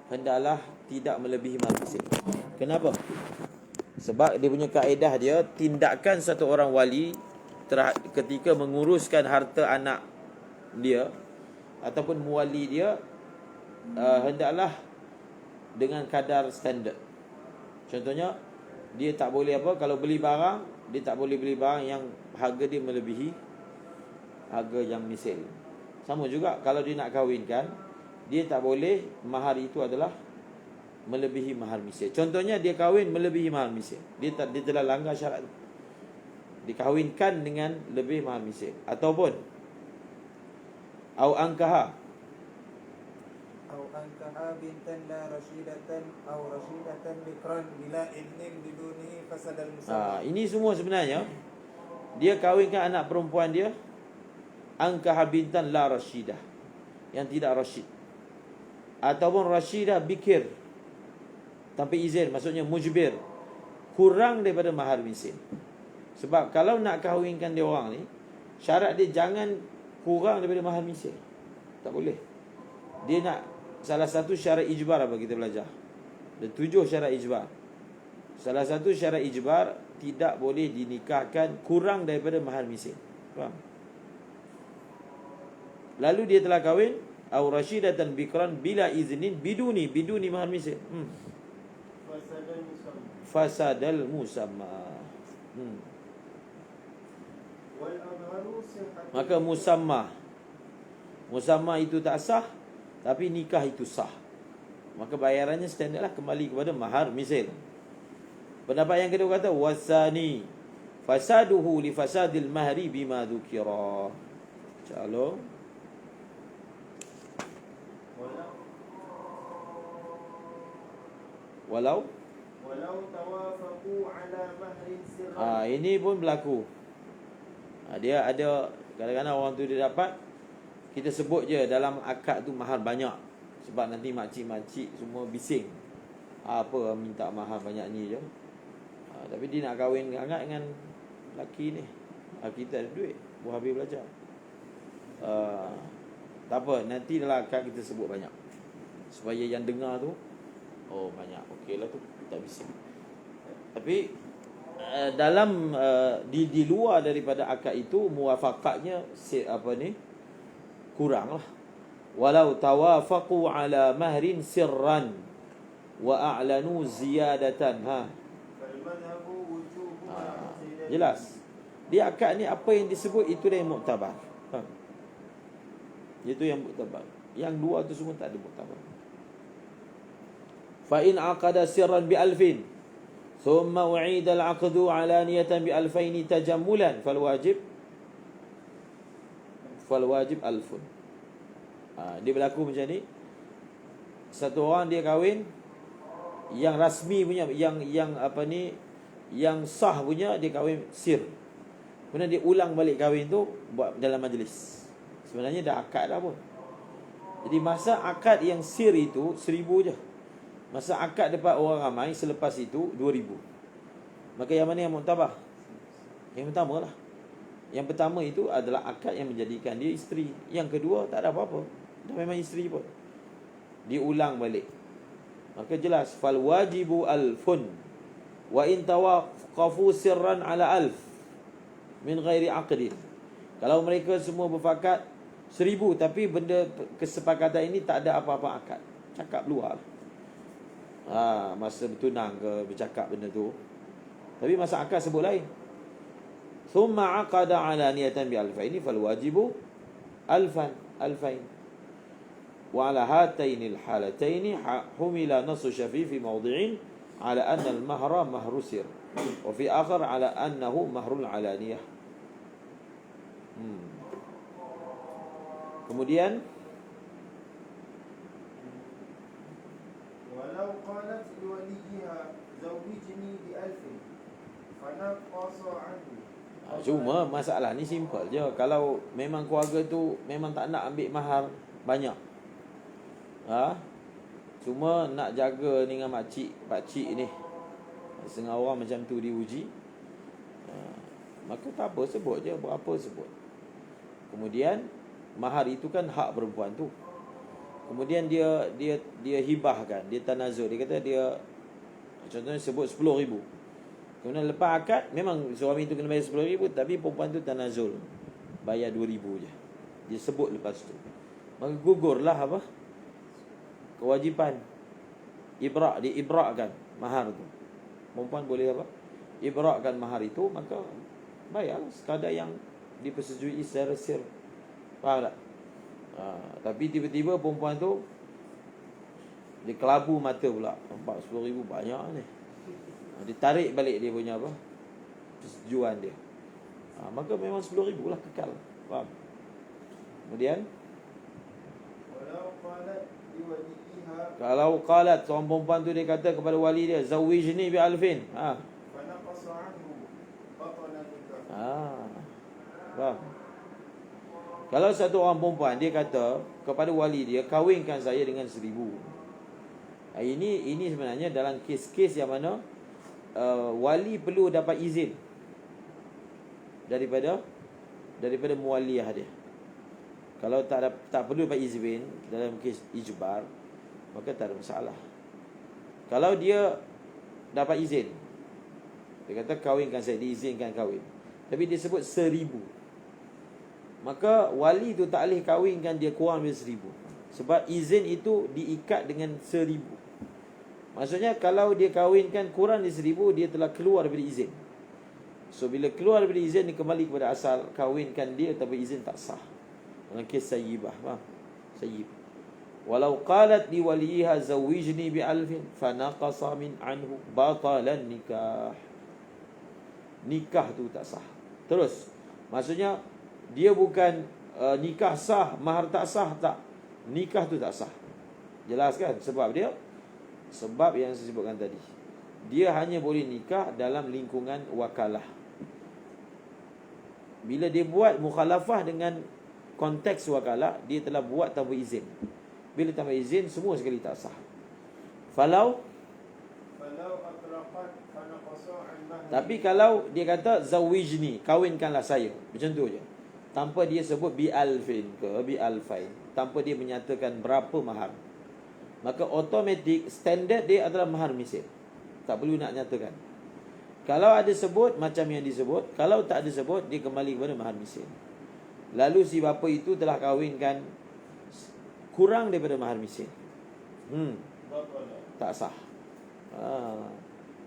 hendaklah tidak melebihi mahar misil. Kenapa? Sebab dia punya kaedah dia, tindakan satu orang wali ketika menguruskan harta anak dia ataupun muwali dia, hendaklah dengan kadar standard. Contohnya, dia tak boleh kalau beli barang, dia tak boleh beli barang yang harga dia melebihi harga yang misil. Sama juga kalau dia nak kahwinkan, dia tak boleh mahar itu adalah melebihi mahar misil. Contohnya dia kahwin melebihi mahar misil, dia telah langgar syarat. Dikahwinkan dengan lebih mahar misil. Ataupun au ankaha bintan la rashidatan aw rashidatan bikran bila idnin bidunihi fasadal musamma. Ini semua sebenarnya dia kahwinkan anak perempuan dia, ankaha bintan la rashidah, yang tidak rasyid, ataupun rashidah bikir, tanpa izin, maksudnya mujbir, kurang daripada mahar misil. Sebab kalau nak kahwinkan dia orang ni, syarat dia jangan kurang daripada mahar misil. Tak boleh. Dia nak, salah satu syarat ijbar apa kita belajar. Ada 7 syarat ijbar. Salah satu syarat ijbar, tidak boleh dinikahkan kurang daripada mahar misil. Faham? Lalu dia telah kahwin, au rasyidatan bikran bila iznin biduni mahar misil. Fasadal musamma. Maka musamma itu tak sah, tapi nikah itu sah. Maka bayarannya standard lah, kembali kepada mahar misil. Pendapat yang kedua kata wasani fasaduhu li fasadil mahri bima dzukira. Calon walau tawafaqu ala mahrin sirran. Ini pun berlaku. Dia ada, kadang-kadang orang tu dia dapat, kita sebut je dalam akad tu mahar banyak, sebab nanti makcik-makcik semua bising, apa minta mahar banyak ni je. Tapi dia nak kahwin hangat dengan lelaki ni, kita ada duit, buah habis belajar. Tak apa, nanti dalam akad kita sebut banyak, supaya yang dengar tu, oh banyak, okey lah tu, tak bising. Tapi dalam di luar daripada akad itu, muwafaqatnya kurang lah. Walau tawafaqu ala mahrin sirran wa a'lanu ziyadatan. Jelas. Di akad ni apa yang disebut itu yang muktabar. Itu yang muktabar. Yang dua tu semua tak ada muktabar. Fa in aqada sirran bi alfin thumma u'ida al-'aqdu 'alaniyatan bi alfaini tajammulan fal wajib alfun. Dia berlaku macam ni. Satu orang dia kahwin, yang rasmi punya, yang apa ni, yang sah punya, dia kahwin sir. Kemudian dia ulang balik kahwin tu buat dalam majlis. Sebenarnya dah akad dah pun. Jadi masa akad yang sir itu 1,000 je. Masa akad dapat orang ramai selepas itu 2,000. Maka yang mana yang muktabah? Yang pertama lah. Yang pertama itu adalah akad yang menjadikan dia isteri. Yang kedua tak ada apa-apa, dah memang isteri pun, diulang balik. Maka jelas fal wajibu alfun wa in tawaqafu sirran ala alf min ghairi aqdin. Kalau mereka semua berfakat 1,000, tapi benda kesepakatan ini tak ada apa-apa akad, cakap luar. Masa bertunang ke bercakap benda tu, tapi masa akad sebut lain. Thumma aqada ala niyatan bi alfaini fal wajibu alfain. Wa ala hataini alhalataini humila nasu Syafi'i fi mawdi'in ala anna al-mahra mahru sir, wa fi akhar ala annahu mahrul alaniyah. Kemudian walau qalat liwaliha zawwijni bi alfin fanaqasa anhu. Cuma masalah ni simple je. Kalau memang keluarga tu memang tak nak ambil mahar banyak, cuma nak jaga dengan pakcik ni, setengah orang macam tu diuji, maka tak apa, sebut je berapa sebut. Kemudian mahar itu kan hak perempuan tu. Kemudian dia hibahkan, dia tanazul, dia kata dia contohnya sebut 10,000. Kemudian lepas akad memang suami tu kena bayar 10,000, tapi perempuan tu tanazul bayar 2,000 je. Dia sebut lepas tu, maka gugurlah apa? Kewajipan ibra', diibrakkan mahar tu. Perempuan boleh apa? Ibrakkan mahar itu, maka bayar sekadar yang dipersetujui secara sir. Faham tak? Tapi tiba-tiba perempuan tu dia kelabu mata pula, nampak 10,000 banyak ni. Dia tarik balik dia punya apa? Persetujuan dia. Maka memang 10,000 lah kekal. Faham? Kemudian kalau qalat, seorang perempuan tu dia kata kepada wali dia, zawijni bi alfin. Faham? Kalau satu orang perempuan dia kata kepada wali dia, kahwinkan saya dengan 1,000. Ini sebenarnya dalam kes-kes yang mana wali perlu dapat izin daripada muwaliyah dia. Kalau tak perlu dapat izin dalam kes ijbar, maka tak ada masalah. Kalau dia dapat izin, dia kata kahwinkan saya, diizinkan kahwin, tapi dia sebut 1,000, maka wali tu tak boleh kahwinkan dia kurang dari 1,000, sebab izin itu diikat dengan 1,000. Maksudnya kalau dia kahwinkan kurang dari 1,000, dia telah keluar daripada izin. So bila keluar daripada izin, dia kembali kepada asal, kahwinkan dia tanpa izin tak sah. Dalam kes sayyibah, faham? Sayyib. Walau qalat li waliha zawijni bi alfin fanaqasa min anhu batalan nikah. Nikah tu tak sah. Terus, maksudnya dia bukan nikah sah, mahar tak sah, tak. Nikah tu tak sah. Jelas kan? Sebab dia, sebab yang saya sebutkan tadi, dia hanya boleh nikah dalam lingkungan wakalah. Bila dia buat mukhalafah dengan konteks wakalah, dia telah buat tanpa izin. Bila tanpa izin, semua sekali tak sah. Falau atlaqat fanaqasa an mahri. Tapi kalau dia kata zawijni, kahwinkanlah saya, macam tu je, tanpa dia sebut bi alfin ke bi alfain, tanpa dia menyatakan berapa mahar, maka automatik standard dia adalah mahar misil. Tak perlu nak nyatakan. Kalau ada sebut macam yang disebut, kalau tak ada sebut, dia kembali kepada mahar misil. Lalu si bapa itu telah kahwinkan kurang daripada mahar misil, tak sah.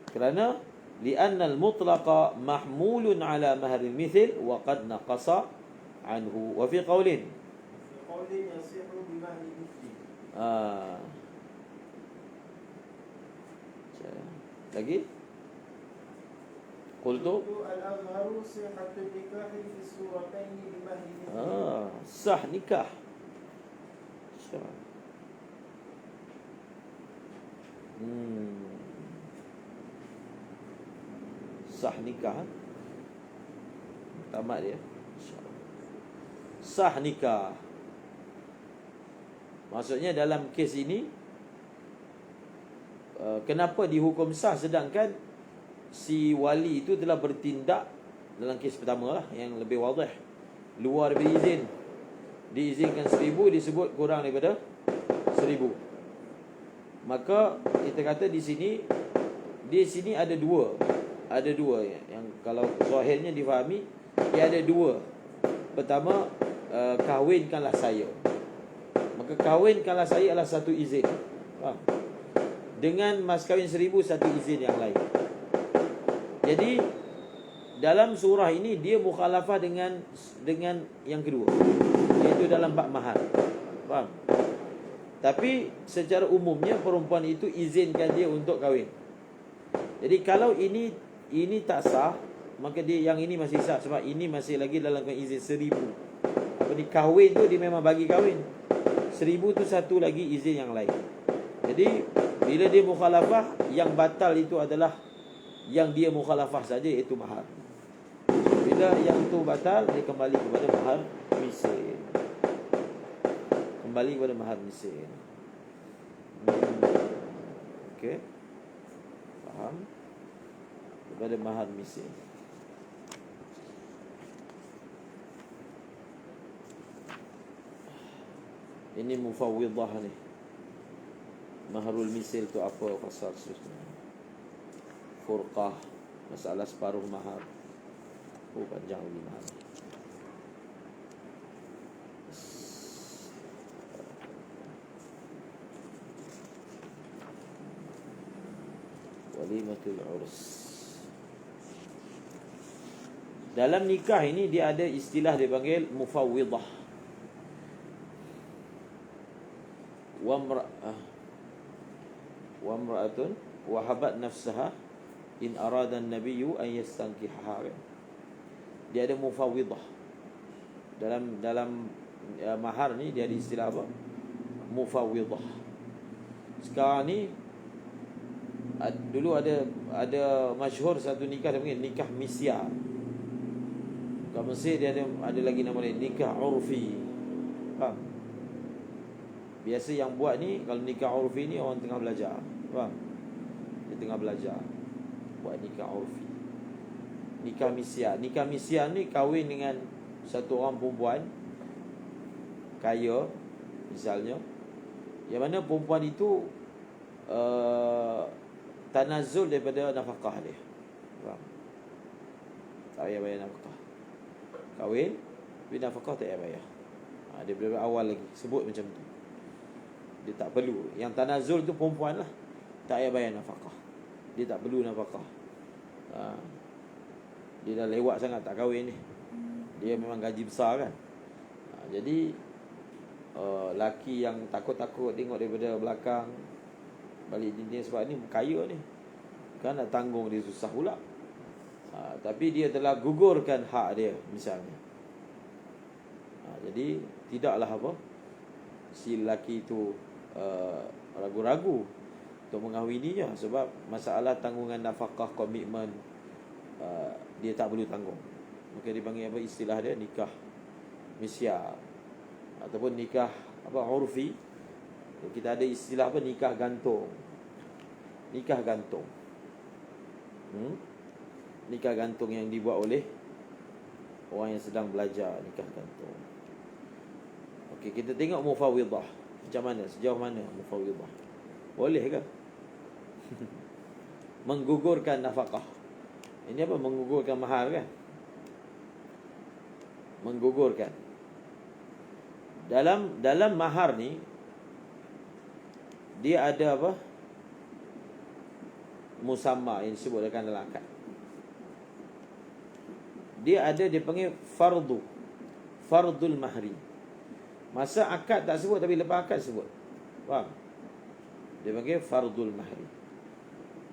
Kerana li'anna al-mutlaqa mahmulun ala mahar al-mithl wa qad naqasa anhu wa fi qawlin yasihu bi mahri mithli. Lagi qultu al-azharu sihhatul nikah fi suratayn bi mahri mithli. sah nikah. Sah nikah. Tamat dia. Sah nikah. Maksudnya dalam kes ini, kenapa dihukum sah sedangkan si wali itu telah bertindak dalam kes pertama lah, yang lebih wadah, luar daripada izin. Diizinkan 1,000, disebut kurang daripada 1,000. Maka kita kata di sini ada dua yang kalau zahirnya difahami, dia ada dua. Pertama, kahwinkanlah saya. Maka kahwinkanlah saya adalah satu izin. Faham? Dengan mas kahwin 1,000, satu izin yang lain. Jadi dalam surah ini dia mukhalafah dengan yang kedua, iaitu dalam bab mahar. Faham? Tapi secara umumnya perempuan itu izinkan dia untuk kahwin. Jadi kalau ini tak sah, maka dia yang ini masih sah, sebab ini masih lagi dalam izin 1,000. Apa ni, kahwin tu dia memang bagi kahwin. 1,000 tu satu lagi izin yang lain. Jadi bila dia mukhalafah, yang batal itu adalah yang dia mukhalafah saja, iaitu mahar. Bila yang tu batal, dia kembali kepada mahar misil. Kembali kepada mahar misil. Okey, faham? Kepada mahar misil. Ini mufawwidah ni. Maharul misil tu apa fasal seterusnya? Furqah, masalah separuh mahar. Panjang lagi mahar. Walimatul urs. Dalam nikah ini dia ada istilah dipanggil mufawwidah. Wa imra'atun wahabat nafsaha in arada an-nabiyyu an yastankihaha. Dia ada mufawwidah. Dalam mahar ni dia ada istilah apa? Mufawwidah. Sekarang ni dulu ada masyhur satu nikah namanya nikah misya. Kat Mesir dia ada lagi nama lain, nikah urfi. Faham? Biasa yang buat ni, kalau nikah urfi ni orang tengah belajar. Faham? Dia tengah belajar buat nikah urfi. Nikah misyan. Nikah misyan ni kahwin dengan satu orang perempuan kaya misalnya, yang mana perempuan itu tanazul daripada nafkah dia. Faham? Tak payah bayar nafkah. Kahwin tapi nafkah tak payah bayar. Daripada awal lagi sebut macam tu. Dia tak perlu. Yang tanazul tu perempuan lah, tak payah bayar nafkah. Dia tak perlu nafkah. Dia dah lewat sangat tak kahwin ni. Dia memang gaji besar kan. Jadi laki yang takut-takut tengok daripada belakang balik dinding sebab ni kaya ni, kan nak tanggung dia susah pula. Tapi dia telah gugurkan hak dia misalnya. Jadi tidaklah apa, si lelaki itu ragu-ragu untuk mengahwininya, sebab masalah tanggungan nafkah, komitmen dia tak perlu tanggung. Maka dipanggil apa, istilah dia nikah misya ataupun nikah apa urfi. Kita ada istilah apa, nikah gantung. Nikah gantung. Nikah gantung yang dibuat oleh orang yang sedang belajar nikah gantung. Okey, kita tengok mufawwidah. Macam mana, sejauh mana mufawwidah? Boleh ke? Menggugurkan nafkah. Ini apa, menggugurkan mahar kan? Menggugurkan. Dalam mahar ni dia ada apa? Musamma yang disebutkan dalam akad. Dia panggil fardul mahri. Masa akad tak sebut, tapi lepas akad sebut. Faham? Dia panggil fardul mahri.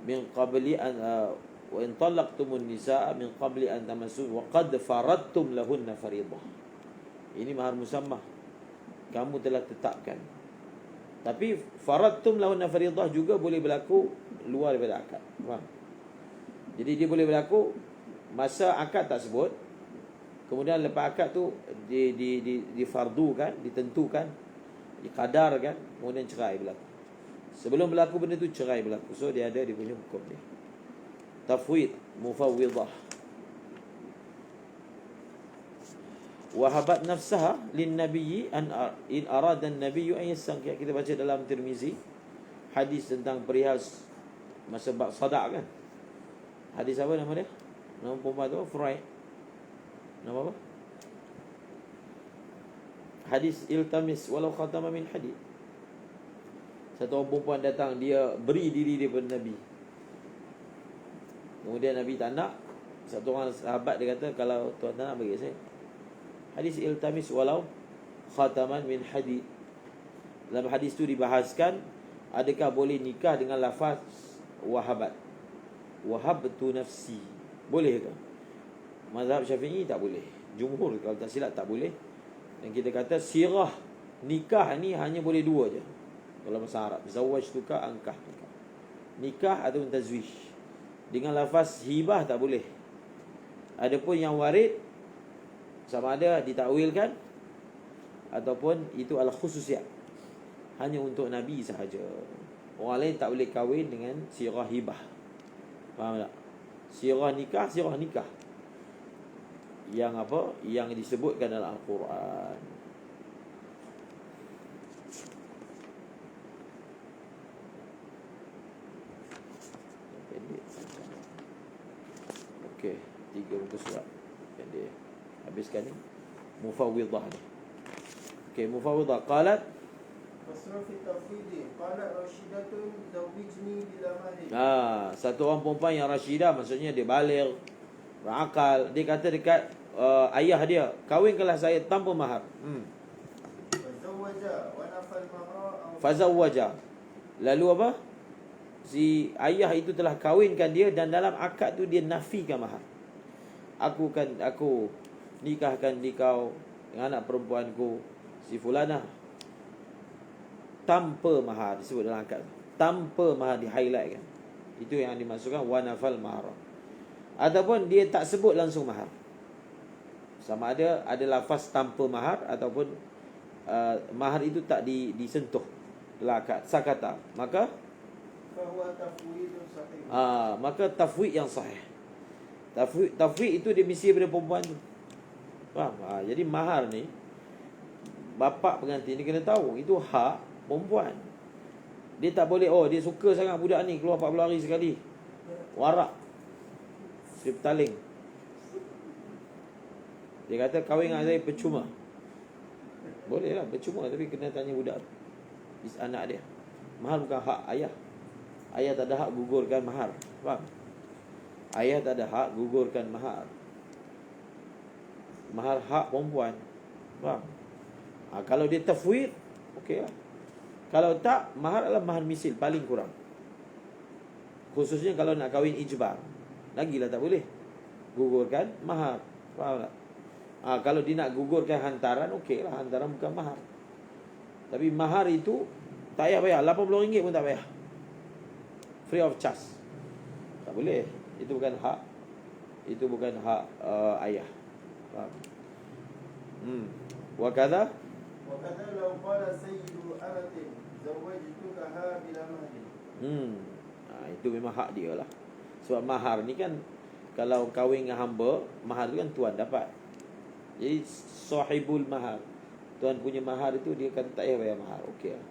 Min qabli an wa in talaqtumun nisaa min qabli an tamassu wa qad faradtum lahunna fariidah. Ini mahar musammah. Kamu telah tetapkan. Tapi faradtum lahunna fariidah juga boleh berlaku luar daripada akad. Faham? Jadi dia boleh berlaku masa akad tak sebut, kemudian lepas akad tu difardukan, ditentukan, dikadarkan, kemudian cerai berlaku. Sebelum berlaku benda tu cerai berlaku. So dia punya hukum dia. Tafwid, mufawwidah. Wahabat nafsaha lin nabiyyi an in arada an-nabiyyu an yastankiha. Kita baca dalam Tirmizi hadis tentang perihal masa bab sadaq kan. Hadis apa nama dia? Nama perempuan tu Furai. Nama apa? Hadis iltamis walau khatama min hadid. Satu orang perempuan datang, dia beri diri dia kepada Nabi. Kemudian Nabi tak nak. Satu orang sahabat dia kata, kalau tuan tak nak, bagi saya. Hadis iltamis walau khataman min hadid. Dalam hadis tu dibahaskan, adakah boleh nikah dengan lafaz wahabat. Wahabtu nafsi. Boleh ke? Mazhab Syafi'i tak boleh. Jumhur kalau tak silap tak boleh. Dan kita kata sirah nikah ni hanya boleh dua je dalam bahasa Arab. Zawajtuka, angkah. Nikah atau tazwij. Dengan lafaz hibah tak boleh. Adapun yang warid, sama ada ditakwilkan ataupun itu adalah khususiyat, hanya untuk Nabi sahaja. Orang lain tak boleh kahwin dengan sirah hibah. Faham tak? Sirah nikah, sirah nikah. Yang apa? Yang disebutkan dalam Al-Quran. Okey, 3 muka surat pendek. Habiskan ni mufawwidah ni. Okey, mufawwidah qalat Fasra fi tafwidi qalat rasyidatun zawijni bila mahri. Satu orang perempuan yang rasyidah, maksudnya dia baligh, berakal. Dia kata dekat ayah dia, kahwinkanlah saya tanpa mahar. Fazawwaja wa nafal mahra. Fazawwaja. Lalu apa? Si ayah itu telah kahwinkan dia dan dalam akad tu dia nafikan mahar. Aku nikahkan kau dengan anak perempuanku si fulanah tanpa mahar. Disebut dalam akad tanpa mahar, di highlight kan. Itu yang dimasukkan wa nafal mahar. Ataupun dia tak sebut langsung mahar, sama ada lafaz tanpa mahar ataupun mahar itu tak disentuh dalam akad sakata, maka فهو تفويض صحيح. maka tafwid yang sahih. Tafwid itu dia mesti daripada perempuan tu. Faham? Jadi mahar ni bapa pengantin ni kena tahu itu hak perempuan. Dia tak boleh dia suka sangat budak ni, keluar 40 hari sekali. Warak. Dia bertaling. Dia kata kahwin dengan saya percuma. Boleh lah percuma, tapi kena tanya budak tu, anak dia. Mahar bukan hak ayah. Ayah tak ada hak gugurkan mahar. Faham? Ayah tak ada hak gugurkan mahar. Mahar hak perempuan. Faham? Kalau dia tafwid, okey lah. Kalau tak, mahar adalah mahar misil paling kurang. Khususnya kalau nak kahwin ijbar, lagilah tak boleh gugurkan mahar. Faham tak? Kalau dia nak gugurkan hantaran, okey lah, hantaran bukan mahar. Tapi mahar itu tak payah bayar, RM80 pun tak payah. Free of charge. Tak boleh. Itu bukan hak. Itu bukan hak ayah. Faham? Wa kadha وكذا لو قال سيد أمة زوجتكها بلا مهر. Itu memang hak dia lah. Sebab mahar ni kan, kalau kahwin dengan hamba, mahar tu kan tuan dapat. Jadi sahibul mahar, tuan punya mahar itu dia kan tak payah bayar mahar. Okey lah.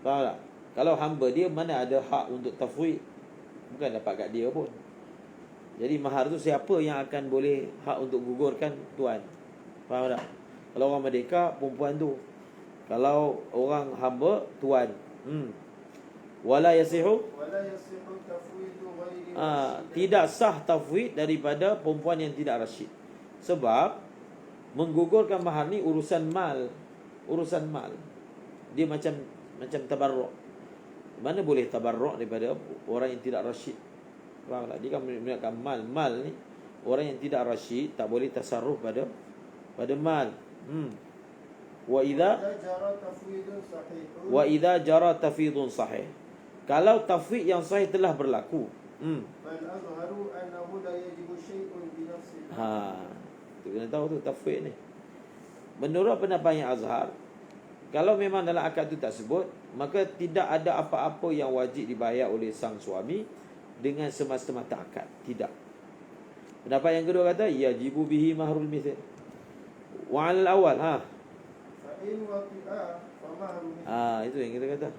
Faham tak? Kalau hamba dia mana ada hak untuk tafwid, bukan dapat kat dia pun. Jadi mahar tu siapa yang akan boleh hak untuk gugurkan? Tuan. Faham tak? Kalau orang merdeka, perempuan tu. Kalau orang hamba, tuan. Wala yasihu, ولا يصح تفويض غير tidak sah tafwid daripada perempuan yang tidak rasyid. Sebab menggugurkan mahar ni urusan mal. Urusan mal. Dia macam tabarruk. Mana boleh tabarruk daripada orang yang tidak rasyid? Faham tak? Dia kan menggunakan mal. Mal ni, orang yang tidak rasyid tak boleh tasarruf pada mal. Wa idza jara tafwidun sahih. Kalau tafwid yang sahih telah berlaku. فالأظهر أنه لا يجب شيء بنفسه. Tu kena tahu tu tafwid ni. Menurut pendapat yang azhar, kalau memang dalam akad tu tak sebut, maka tidak ada apa-apa yang wajib dibayar oleh sang suami dengan semata-mata akad. Tidak. Pendapat yang kedua kata yajibu bihi mahrul mithl. Wa 'alal awal فإن وطئا فمهر. Itu yang kita kata.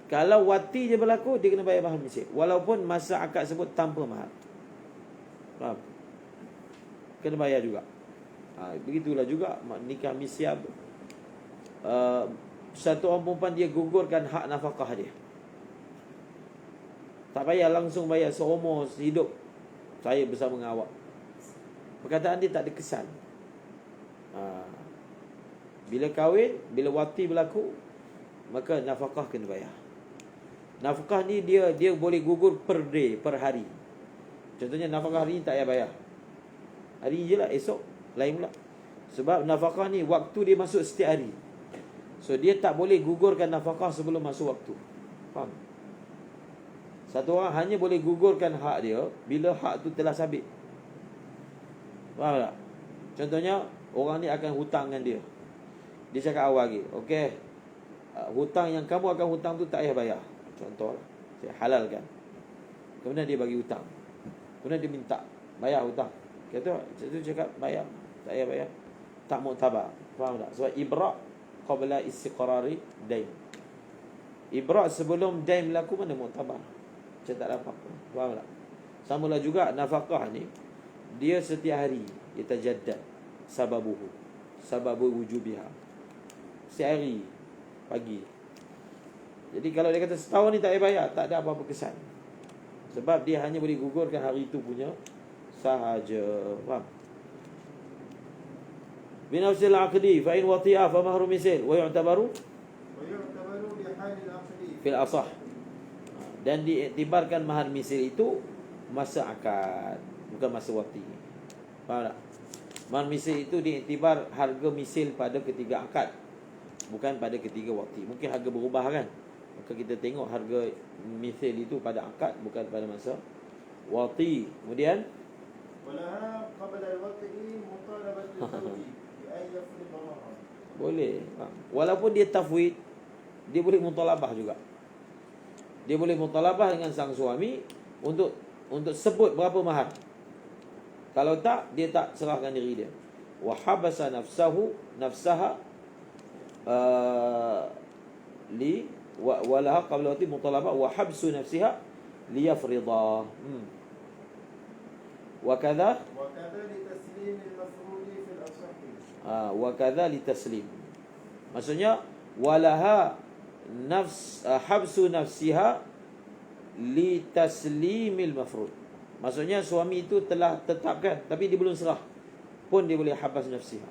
Kalau wati je berlaku, dia kena bayar mahar misal, walaupun masa akad sebut tanpa mahar. Faham? Kena bayar juga. Begitulah juga nikah misyab. Satu orang perempuan dia gugurkan hak nafkah dia. Tak payah langsung bayar seumur hidup saya bersama dengan awak. Perkataan dia tak ada kesan. Bila kahwin, bila wati berlaku, maka nafkah kena bayar. Nafkah ni dia boleh gugur per day, per hari. Contohnya nafkah hari ni tak payah bayar. Hari je lah, esok lain pula. Sebab nafkah ni waktu dia masuk setiap hari. So dia tak boleh gugurkan nafkah sebelum masuk waktu. Faham? Satu orang hanya boleh gugurkan hak dia bila hak tu telah sabit. Faham tak? Contohnya orang ni akan hutang dengan dia. Dia cakap awal lagi, okey, hutang yang kamu akan hutang tu tak payah bayar. Contoh lah, saya halalkan. Kemudian dia bagi hutang, kemudian dia minta bayar hutang. Kata tu cakap bayar, tak payah bayar, tak muktabar. Faham tak? Sebab ibra' qabla istiqrari dain. Ibra' sebelum dain berlaku mana muktabar? Macam tak dapat. Faham tak? Samalah juga nafkah ni, dia setiap hari yatajaddad sababuhu, sababu wujubiha. Setiap hari pagi. Jadi kalau dia kata setahun ni tak payah bayar, tak ada apa-apa kesan. Sebab dia hanya boleh gugurkan hari itu punya sahaja. Faham? Binafsil aqdi fa in wati'a fa mahru misal wa yu'tabaru بحال العقد. fil asah. Dan diiktibarkan mahar misal itu masa akad, bukan masa wati. Faham tak? Mahar misal itu diiktibar harga misal pada ketiga akad, bukan pada ketiga wati. Mungkin harga berubah kan, maka kita tengok harga misal itu pada akad, bukan pada masa wati. Kemudian ولها قبل الوطء مطالبة الزوج بأن يفرض مهرا. Boleh. Walaupun dia tafwid, dia boleh mutalabah juga. Dia boleh mutalabah dengan sang suami untuk sebut berapa mahar. Kalau tak, dia tak serahkan diri dia. Wa habasa nafsaha li walaha qabla wati mutalabah wa habsu nafsiha liyafridah. Wa kadha لتسليم المفروض في الأصح. wa kadha litaslim. Maksudnya walaha habsu nafsiha litaslimil mafrud. Maksudnya suami itu telah tetapkan tapi dia belum serah, pun dia boleh habas nafsiha.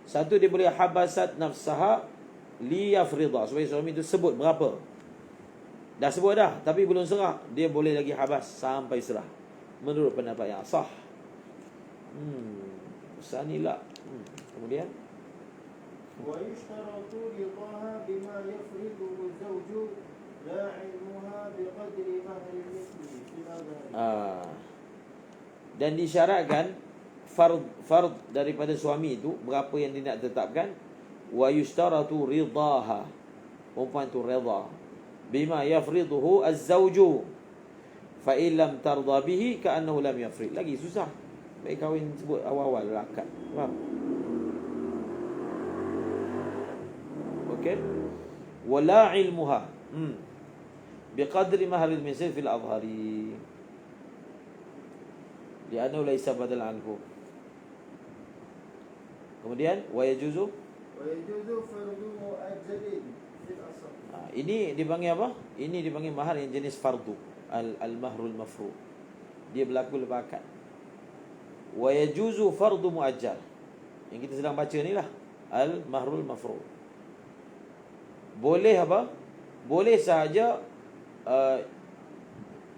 Satu, dia boleh habasat nafsaha liyafridah, supaya suami itu sebut berapa. Dah sebut dah tapi belum serah, dia boleh lagi habas sampai serah, menurut pendapat yang sah. Sanila. Kemudian ويشترط رضاها بما يفرضه الزوج لا علمها بقدر مهر المثل في الأظهر. Dan disyaratkan fard daripada suami itu berapa yang dia nak tetapkan. Wa yushtaratu ridaha, perempuan tu redha bima yafriduhu az-zawju fa in lam tarda bihi ka annahu lam yafrid. Lagi susah. Baik kahwin sebut awal-awal akad. Faham? Okey. Wala ilmuha biqadri mahril misl fil adhari li'annahu laysa badal anhu. Kemudian wa yajuzu fardu muajjalin fil asl. Ini dipanggil apa? Ini dipanggil mahar yang jenis fardu, al-mahrul mafru'. Dia berlaku lepas akad. Wa yajuzu fardu muajjal, yang kita sedang baca ni lah, al-mahrul mafru'. Boleh apa? Boleh sahaja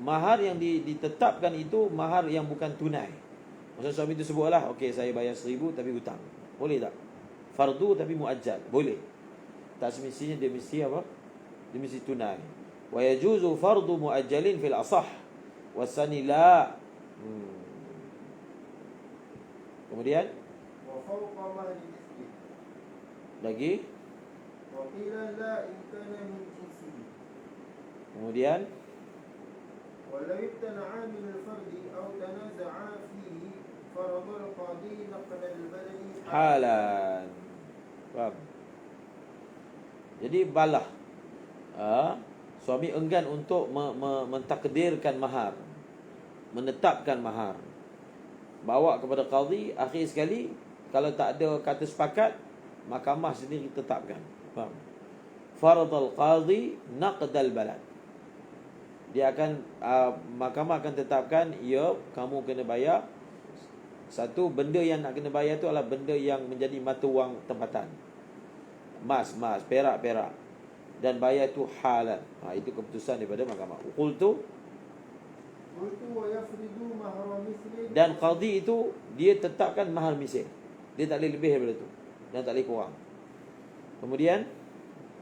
mahar yang ditetapkan itu mahar yang bukan tunai. Maksud suami itu sebutlah, okey saya bayar 1,000 tapi hutang. Boleh tak? Fardu tapi muajjal. Boleh. Tak semestinya dia mesti apa? Dia mesti tunai. Wa yajuzu fardu muajjalin fil asah wasani la. Kemudian wa fawqa mahri mithli. Lagi. Wa qila la in kana min jinsihi. Kemudian ولو ابتنعا من الفرد أو تنازعا فيه فرض القاضي نقل البدن halan. Faham? Jadi balah. Suami enggan untuk mentakdirkan mahar, menetapkan mahar, bawa kepada qadhi. Akhir sekali kalau tak ada kata sepakat, mahkamah sendiri tetapkan. Faham? Faradul qadhi naqdal balad. Dia akan mahkamah akan tetapkan, ya kamu kena bayar. Satu, benda yang nak kena bayar tu adalah benda yang menjadi mata wang tempatan. Mas, perak. Dan bayar tu halan. Itu keputusan daripada mahkamah. Qultu wa yafridu mahra mithlin. Dan qadhi itu dia tetapkan mahar misal. Dia tak boleh lebih daripada tu dan tak boleh kurang. Kemudian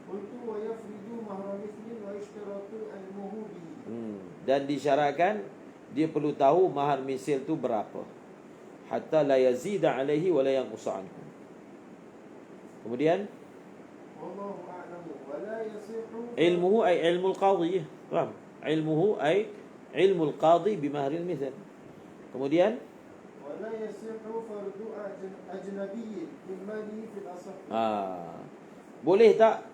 Qultu wa yafridu mahra mithlin wa ishtaratu ilmuhu bihi. Dan disyaratkan dia perlu tahu mahar misal tu berapa, hatta la yazida alaihi wa la yanqusa anhu. Kemudian wallahu a'lamu wa la yasihu ilmuhu ay ilmul qadhi. Faham? Ilmuhu ay ilmul qadhi bi mahril misal. Kemudian wa la yasihu fardu ajnabiyyin min mali fil asah. Boleh tak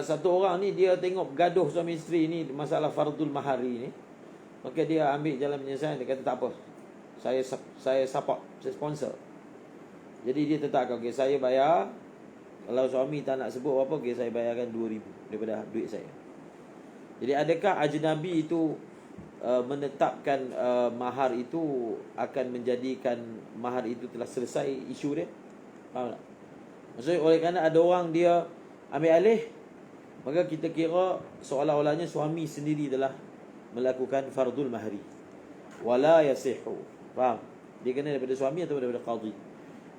satu orang ni dia tengok gaduh suami isteri ni masalah fardul mahari ni, maka dia ambil jalan penyelesaian. Dia kata tak apa, saya support, saya sponsor. Jadi dia tetapkan, okey saya bayar. Kalau suami tak nak sebut apa, okey saya bayarkan 2,000 daripada duit saya. Jadi adakah ajnabi itu menetapkan mahar itu akan menjadikan mahar itu telah selesai isu dia? Faham tak? Maksudnya oleh kerana ada orang dia ambil alih, maka kita kira seolah-olahnya suami sendiri telah melakukan fardul mahri. Wala yasihu. Faham? Dia kena daripada suami atau daripada qadhi.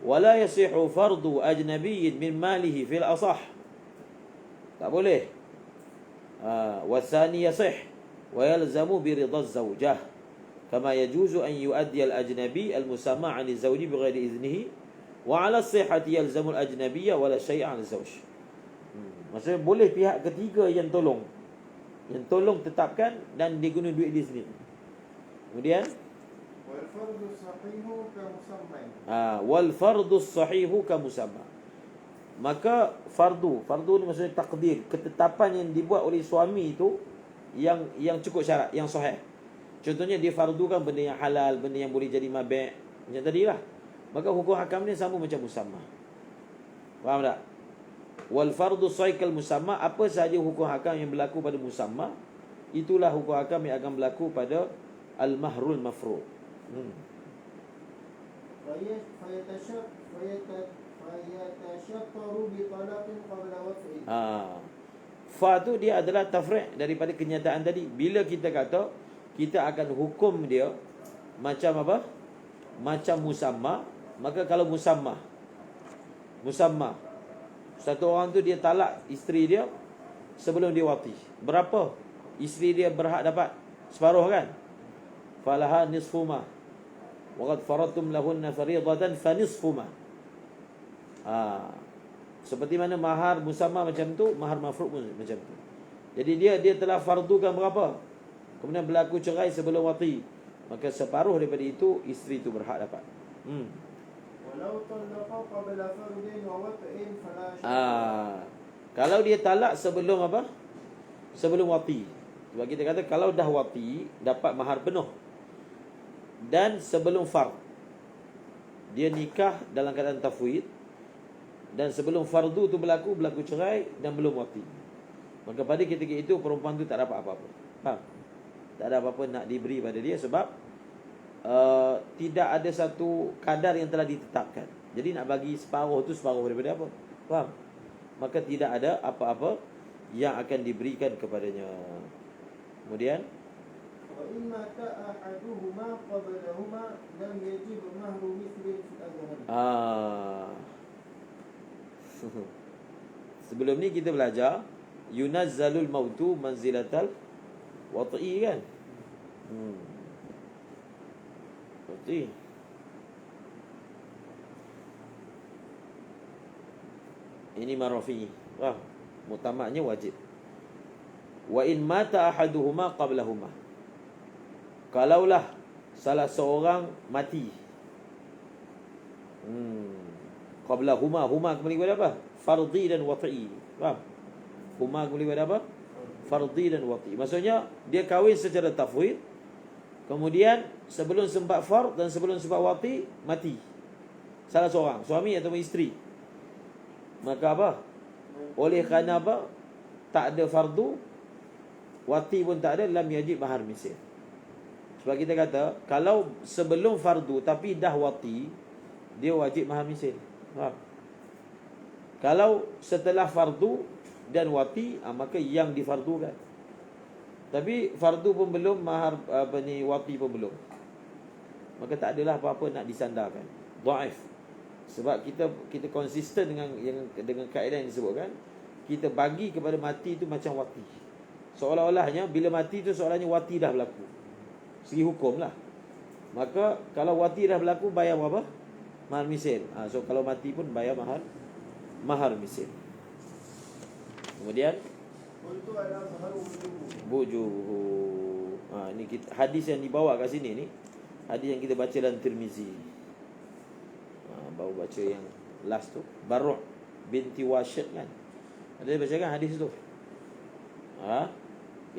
Wala yasihu fardu ajnabiyyin min malihi fil asah. Tak boleh. Wasani yasih wa yalzamu bi ridha az-zawjah kama yajuzu an yuaddi al-ajnabi al-musamma' 'an az-zawji bighairi idnihi Wa 'ala sihhati yalzamul ajnabiyyah wa la syai'a 'ala zawj. Maksudnya boleh pihak ketiga yang tolong. Yang tolong tetapkan dan dia guna duit dia sendiri. Kemudian والفرض الصحيح كمسمى. wal fardus sahihu ka musamma. Maka fardu ni maksudnya takdir, ketetapan yang dibuat oleh suami itu yang cukup syarat, yang sahih. Contohnya dia fardukan benda yang halal, benda yang boleh jadi mabi', macam tadilah. Maka hukum hakam ni sama macam musamma. Faham tak? Wal fardu sahih kal musamma, apa sahaja hukum hakam yang berlaku pada musamma, itulah hukum hakam yang akan berlaku pada al mahrul mafru'. فيتشطر بطلاق قبل وطئه. Fa tu dia adalah tafri' daripada kenyataan tadi. Bila kita kata kita akan hukum dia macam apa? Macam musamma, maka kalau musamma satu orang tu dia talak isteri dia sebelum dia wati. Berapa isteri dia berhak dapat? Separuh kan? Falaha nisfu ma. Wa qad faradtum lahunna fariidatan fa nisfu ma. Seperti mana mahar musamma macam tu, mahar mafruq pun macam tu. Jadi dia telah fardukan berapa? Kemudian berlaku cerai sebelum wati, maka separuh daripada itu isteri itu berhak dapat. Walau talaqa qabla fardin wa wat'in fala Kalau dia talak sebelum apa? Sebelum wati. Sebab kita kata kalau dah wati dapat mahar penuh. Dan sebelum fard dia nikah dalam keadaan tafwid, dan sebelum fardu tu berlaku cerai dan belum wati, maka pada ketika itu perempuan tu tak dapat apa-apa. Faham? Tak ada apa-apa nak diberi pada dia sebab tidak ada satu kadar yang telah ditetapkan. Jadi nak bagi separuh tu separuh daripada apa? Faham? Maka tidak ada apa-apa yang akan diberikan kepadanya. Kemudian وإن مات أحدهما قبلهما لم يجب مهر مثل في الأذهان. Sebelum ni kita belajar yunazzalul mautu manzilatal wat'i kan? Wat'i. Ini marafi. Mutamaknya wajib. Wa in mata ahaduhuma qablahuma. Kalaulah salah seorang mati. Qablahuma, huma kembali kepada apa? Fardhi dan wat'i. Faham? Huma kembali kepada apa? Fardhi dan wat'i. Maksudnya dia kahwin secara tafwid, kemudian sebelum sempat fard dan sebelum sempat wat'i mati salah seorang, suami atau isteri. Maka apa? Oleh kerana apa? Tak ada fardu, wati pun tak ada, lam yajib mahar misal. Sebab kita kata kalau sebelum fardu tapi dah wati, dia wajib mahar misal. Kalau setelah fardu dan wati, maka yang difardukan. Tapi fardu pun belum, mahar wati pun belum, maka tak adalah apa-apa nak disandarkan. Dhaif. Sebab kita konsisten dengan kaedah yang disebutkan. Kita bagi kepada mati itu macam wati. Seolah-olahnya bila mati itu seolahnya wati dah berlaku. Segi hukum lah. Maka kalau wati dah berlaku, bayar berapa? Mahar misal. So kalau mati pun bayar mahar misal. Kemudian Qultu al-azharu bujuhu. Ini hadis yang dibawa kat sini ni, hadis yang kita baca dalam Tirmizi. Baru baca yang last tu, Barru' binti Washiq kan. Ada bacakan hadis tu.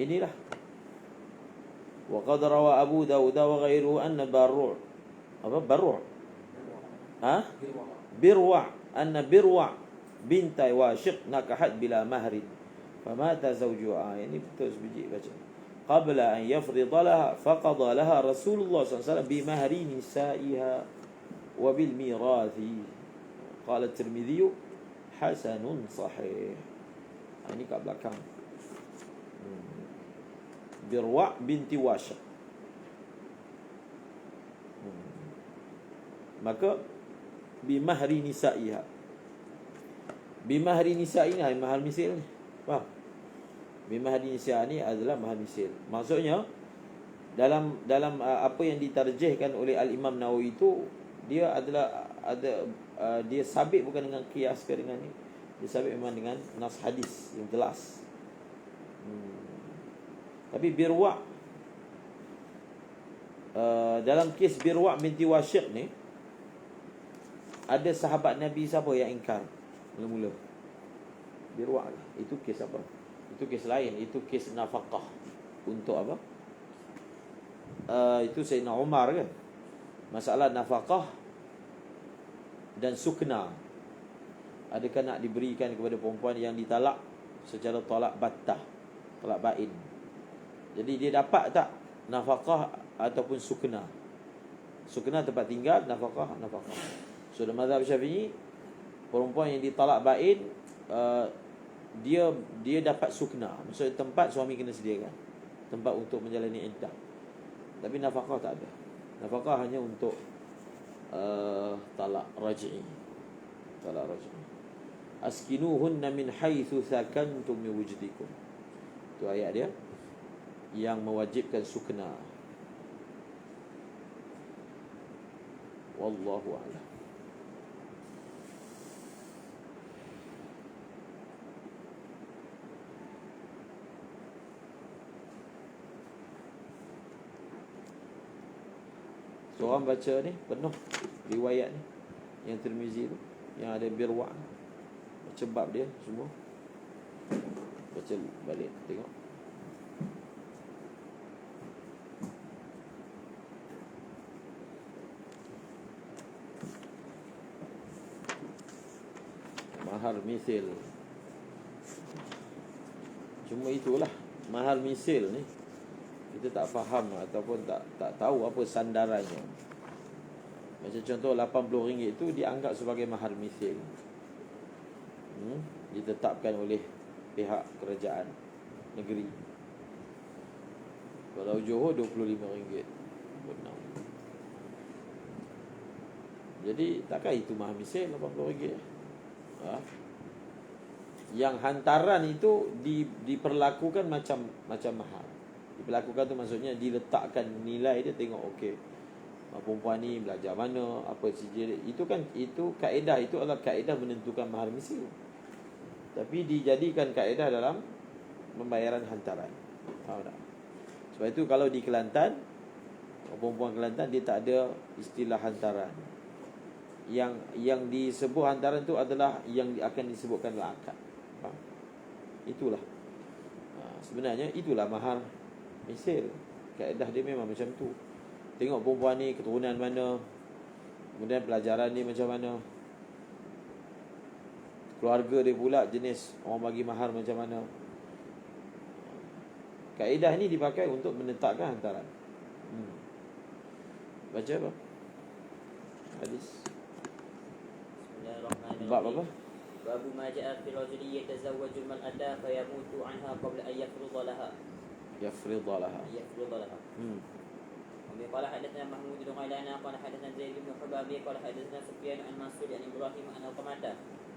Inilah. Wa qad rawa Abu Dawud wa ghairuhu anna Barru' apa Barru' Birwa' anna Birwa' binti Washiq nakahat bila mahrin famata zawjuha. Ini betul sebiji baca. Qabla an yafrida laha faqada laha Rasulullah sallallahu alaihi wasallam bi mahri nisaiha wa bil mirathi. Qala Tirmidzi hasanun sahih. Ini kat belakang. Birwa' binti Washiq. Maka bimahri nisaiha. Bimahri nisa'i ni mahar misil ni. Faham? Bimahri nisa'i ni adalah mahar misil. Maksudnya dalam apa yang ditarjihkan oleh Al-Imam Nawawi itu, dia adalah dia sabit bukan dengan qiyas ke dengan ni. Dia sabit memang dengan nas hadis yang jelas. Tapi Birwa' dalam kes Birwa' binti Washiq ni, ada sahabat Nabi siapa yang ingkar mula-mula? Birwa' lah. Itu kes apa? Itu kes lain. Itu kes nafaqah. Untuk apa? Itu Sayyidina Umar kan. Masalah nafaqah dan sukna. Adakah nak diberikan kepada perempuan yang ditalak secara talak battah, talak bain. Jadi dia dapat tak nafaqah ataupun sukna? Sukna tempat tinggal, nafaqah. So dalam mazhab Syafi'i, perempuan yang ditalak bain, dia dapat sukna. Maksudnya tempat suami kena sediakan, tempat untuk menjalani iddah. Tapi nafaqah tak ada. Nafaqah hanya untuk talak raj'i. Talak raj'i. Askinuhunna min haitsu sakantum min wujdikum. Itu ayat dia yang mewajibkan sukna. Wallahu a'lam. Seorang baca ni penuh riwayat ni yang Tirmizi tu, yang ada Birwa', baca bab dia semua. Baca balik tengok. Mahar misil. Cuma itulah mahar misil ni kita tak faham ataupun tak tahu apa sandarannya. Macam contoh RM80 itu dianggap sebagai mahar misil. Ditetapkan oleh pihak kerajaan negeri. Kalau Johor RM25. Benar. Jadi takkan itu mahar misil RM80? Yang hantaran itu diperlakukan macam mahar. Diperlakukan tu maksudnya diletakkan nilai dia, tengok okey, perempuan ni belajar mana, apa sijil. Itu kaedah, itu adalah kaedah menentukan mahar misil. Tapi dijadikan kaedah dalam pembayaran hantaran. Faham tak? Sebab itu kalau di Kelantan, perempuan Kelantan dia tak ada istilah hantaran. Yang disebut hantaran tu adalah yang akan disebutkan dalam akad. Faham? Itulah. Sebenarnya itulah mahar misil. Kaedah dia memang macam tu. Tengok perempuan ni keturunan mana, kemudian pelajaran ni macam mana, keluarga dia pula jenis orang bagi mahar macam mana. Kaedah ni dipakai untuk menetapkan hantaran. Baca apa? Hadis. Bismillahirrahmanirrahim. Bab apa? Babu ma ja'a fi rajuli yatazawwaju al-mar'ata fa yamutu 'anha qabla an yafrudha laha. Yafridha laha. وبه قال حدثنا محمود بن غيلان قال حدثنا زيد بن حباب قال حدثنا سفيان عن منصور عن ابراهيم عن علقمة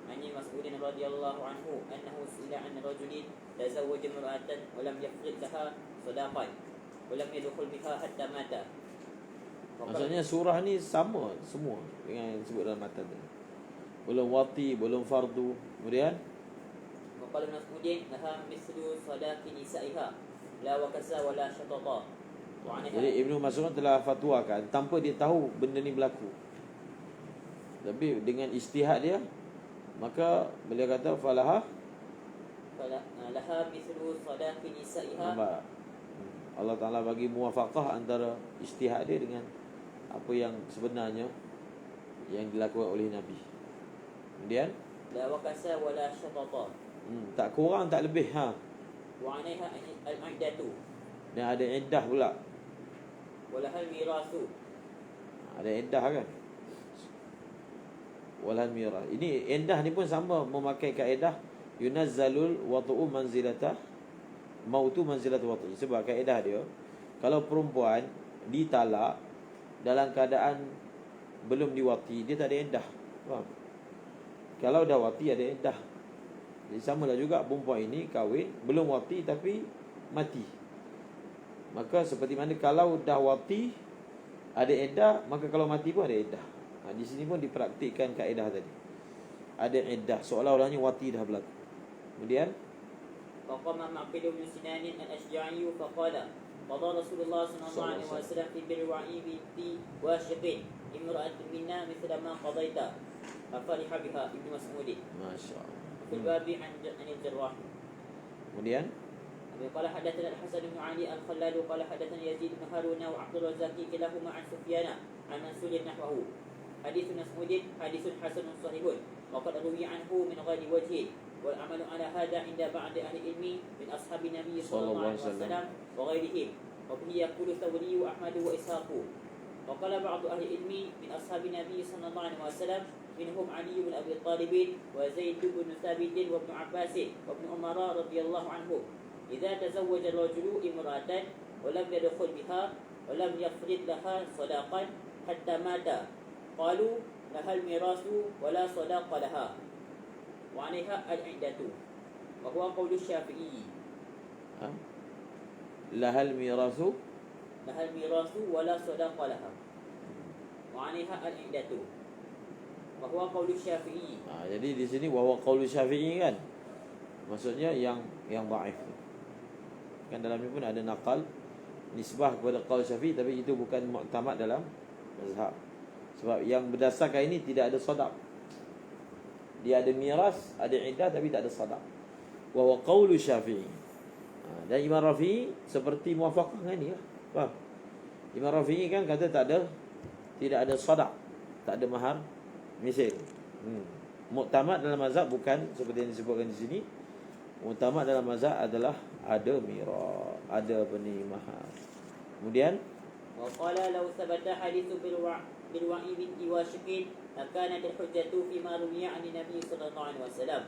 عن مسعود رضي الله عنه انه سئل عن رجل تزوج امرأة ولم يفرض لها صداقا ولم يدخل بها حتى مات. Maksudnya surah ni sama semua dengan yang disebut dalam matan tu. Belum wati, belum fardu. Kemudian وقال ابن مسعود لها مثل صداق نسائها لا وكسا ولا شططا. Jadi Ibnu Mas'ud telah fatwakan tanpa dia tahu benda ni berlaku. Tapi dengan ijtihad dia, maka beliau kata falaha mithlu sadaqi nisaiha. Allah Ta'ala bagi muwafaqah antara ijtihad dia dengan apa yang sebenarnya yang dilakukan oleh Nabi. Kemudian la wakasa wala shatata. Tak kurang tak lebih Wa 'alaiha al-iddatu. Dan ada iddah pula. Walahal mirasu. Ada iddah kan? Walhal mirah. Ini iddah ni pun sama memakai kaedah yunazzalul wat'u manzilata mautu manzilatu wat'u. Sebab kaedah dia, kalau perempuan ditalak dalam keadaan belum diwati, dia tak ada iddah. Faham? Kalau dah wati ada iddah. Jadi samalah juga perempuan ini kahwin belum wati tapi mati. Maka seperti mana kalau dah wati ada iddah, maka kalau mati pun ada iddah. Di sini pun dipraktikkan kaedah tadi. Ada iddah, seolah-olahnya wati dah berlaku. Kemudian فقام معقل بن سنان الأشجعي فقال قضى رسول الله صلى الله عليه وسلم في بر وعيب واشق امرأة منا مثل ما قضيت ففرح بها ابن مسعود Masya Allah. في الباب عن الجراح. Kemudian قال حدثنا الحسن بن علي الخلال قال حدثنا يزيد بن هارون وعبد الرزاق كلاهما عن سفيان عن منصور نحوه. حديث مسعود حديث حسن صحيح وقد روي عنه من غير وجه والعمل على هذا عند بعض أهل العلم من أصحاب النبي صلى الله عليه وسلم وغيرهم وبه يقول الثوري وأحمد وإسحاق. وقال بعض أهل العلم من أصحاب النبي صلى الله عليه وسلم منهم علي بن أبي طالب وزيد بن ثابت وابن عباس وابن عمر رضي الله عنهم إذا تزوج الرجل امرأة ولم يدخل بها ولم يفرض لها صداقا حتى مات قالوا لها الميراث ولا صداق لها وعليها العدة وهو قول الشافعي. lahal mirasu لها الميراث ولا صداق لها وعليها العدة وهو قول الشافعي. Jadi di sini bahwa qaul Syafi'i kan, maksudnya yang dhaif. Kan dalam ni pun ada naqal nisbah kepada qaul Syafi'i, tapi itu bukan muktamad dalam mazhab. Sebab yang berdasarkan ini tidak ada sadaq. Dia ada miras, ada iddah, tapi tak ada sadaq. Wa huwa qaulu Syafi'i. Dan Imam Rafi'i seperti muwafaqah dengan ni lah. Faham? Imam Rafi'i kan kata tidak ada sadaq, tak ada mahar misil. Muktamad dalam mazhab bukan seperti yang disebutkan di sini. Muktamad dalam mazhab adalah ada miras, ada mahar. Kemudian وقال لو ثبت حديث بالوعي بنت واشق لكانت الحجة فيما روي عن النبي صلى الله عليه وسلم.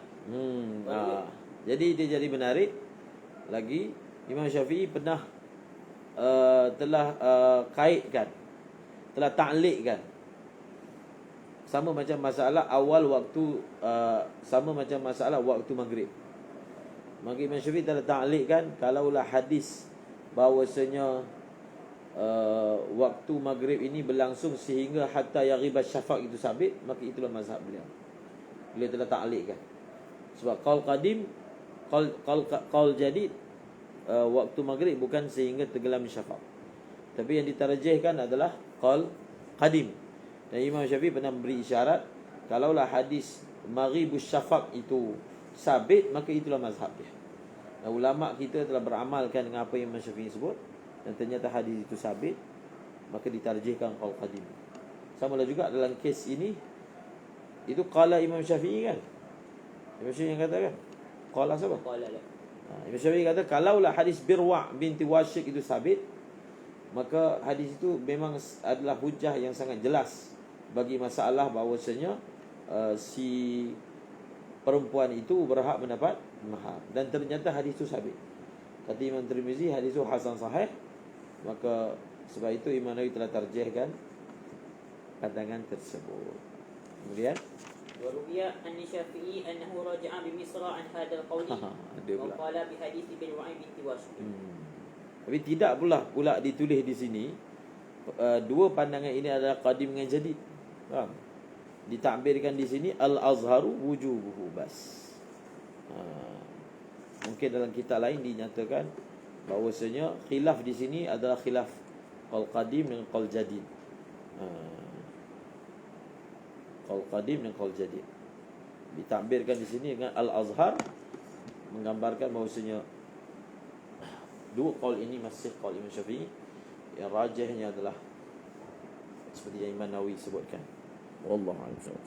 Jadi dia jadi menarik lagi. Imam Syafi'i pernah telah kaitkan, telah ta'liqkan, sama macam masalah awal waktu, sama macam masalah waktu maghrib. Maka Imam Syafi'i telah ta'liqkan, kalaulah hadis bahawasanya waktu maghrib ini berlangsung sehingga hatta yaghibas syafaq itu sabit, maka itulah mazhab beliau. Beliau telah ta'liqkan. Sebab qaul qadim, qaul jadid, waktu maghrib bukan sehingga tenggelam syafaq. Tapi yang ditarjihkan adalah qaul qadim. Dan Imam Syafi'i pernah memberi isyarat, kalaulah hadis maghribus syafaq itu sabit, maka itulah mazhab dia. Dan ulama kita telah beramalkan dengan apa yang Imam Syafi'i sebut, dan ternyata hadis itu sabit, maka ditarjihkan qaul qadim. Sama lah juga dalam kes ini, itu qala Imam Syafi'i kan. Imam Syafi'i yang kata kan? Qala siapa? Imam Syafi'i kata kalaulah hadis Birwa' binti Washiq itu sabit, maka hadis itu memang adalah hujah yang sangat jelas bagi masalah bahawasanya si perempuan itu berhak mendapat mahar. Dan ternyata hadis itu sabit. Kata Imam Tirmizi hadis itu hasan sahih. Maka sebab itu Imam Nawawi telah tarjihkan pandangan tersebut. Kemudian وروي عن الشافعي أنه رجع بمصر عن هذا القول وقال بحديث بالوعي بنت واشق. Tapi tidak pula ditulis di sini dua pandangan ini adalah qadim dengan jadid. Faham? Ditakbirkan di sini al-azharu wujubuhu bas. Mungkin dalam kitab lain dinyatakan bahawasanya khilaf di sini adalah khilaf qaul qadim dengan qaul jadid. Qaul qadim dan qaul jadid ditakbirkan di sini dengan al-azhar, menggambarkan bahawasanya dua qaul ini masih qaul Imam Syafi'i. Yang rajihnya adalah seperti yang Imam Nawawi sebutkan. Wallahu a'lam.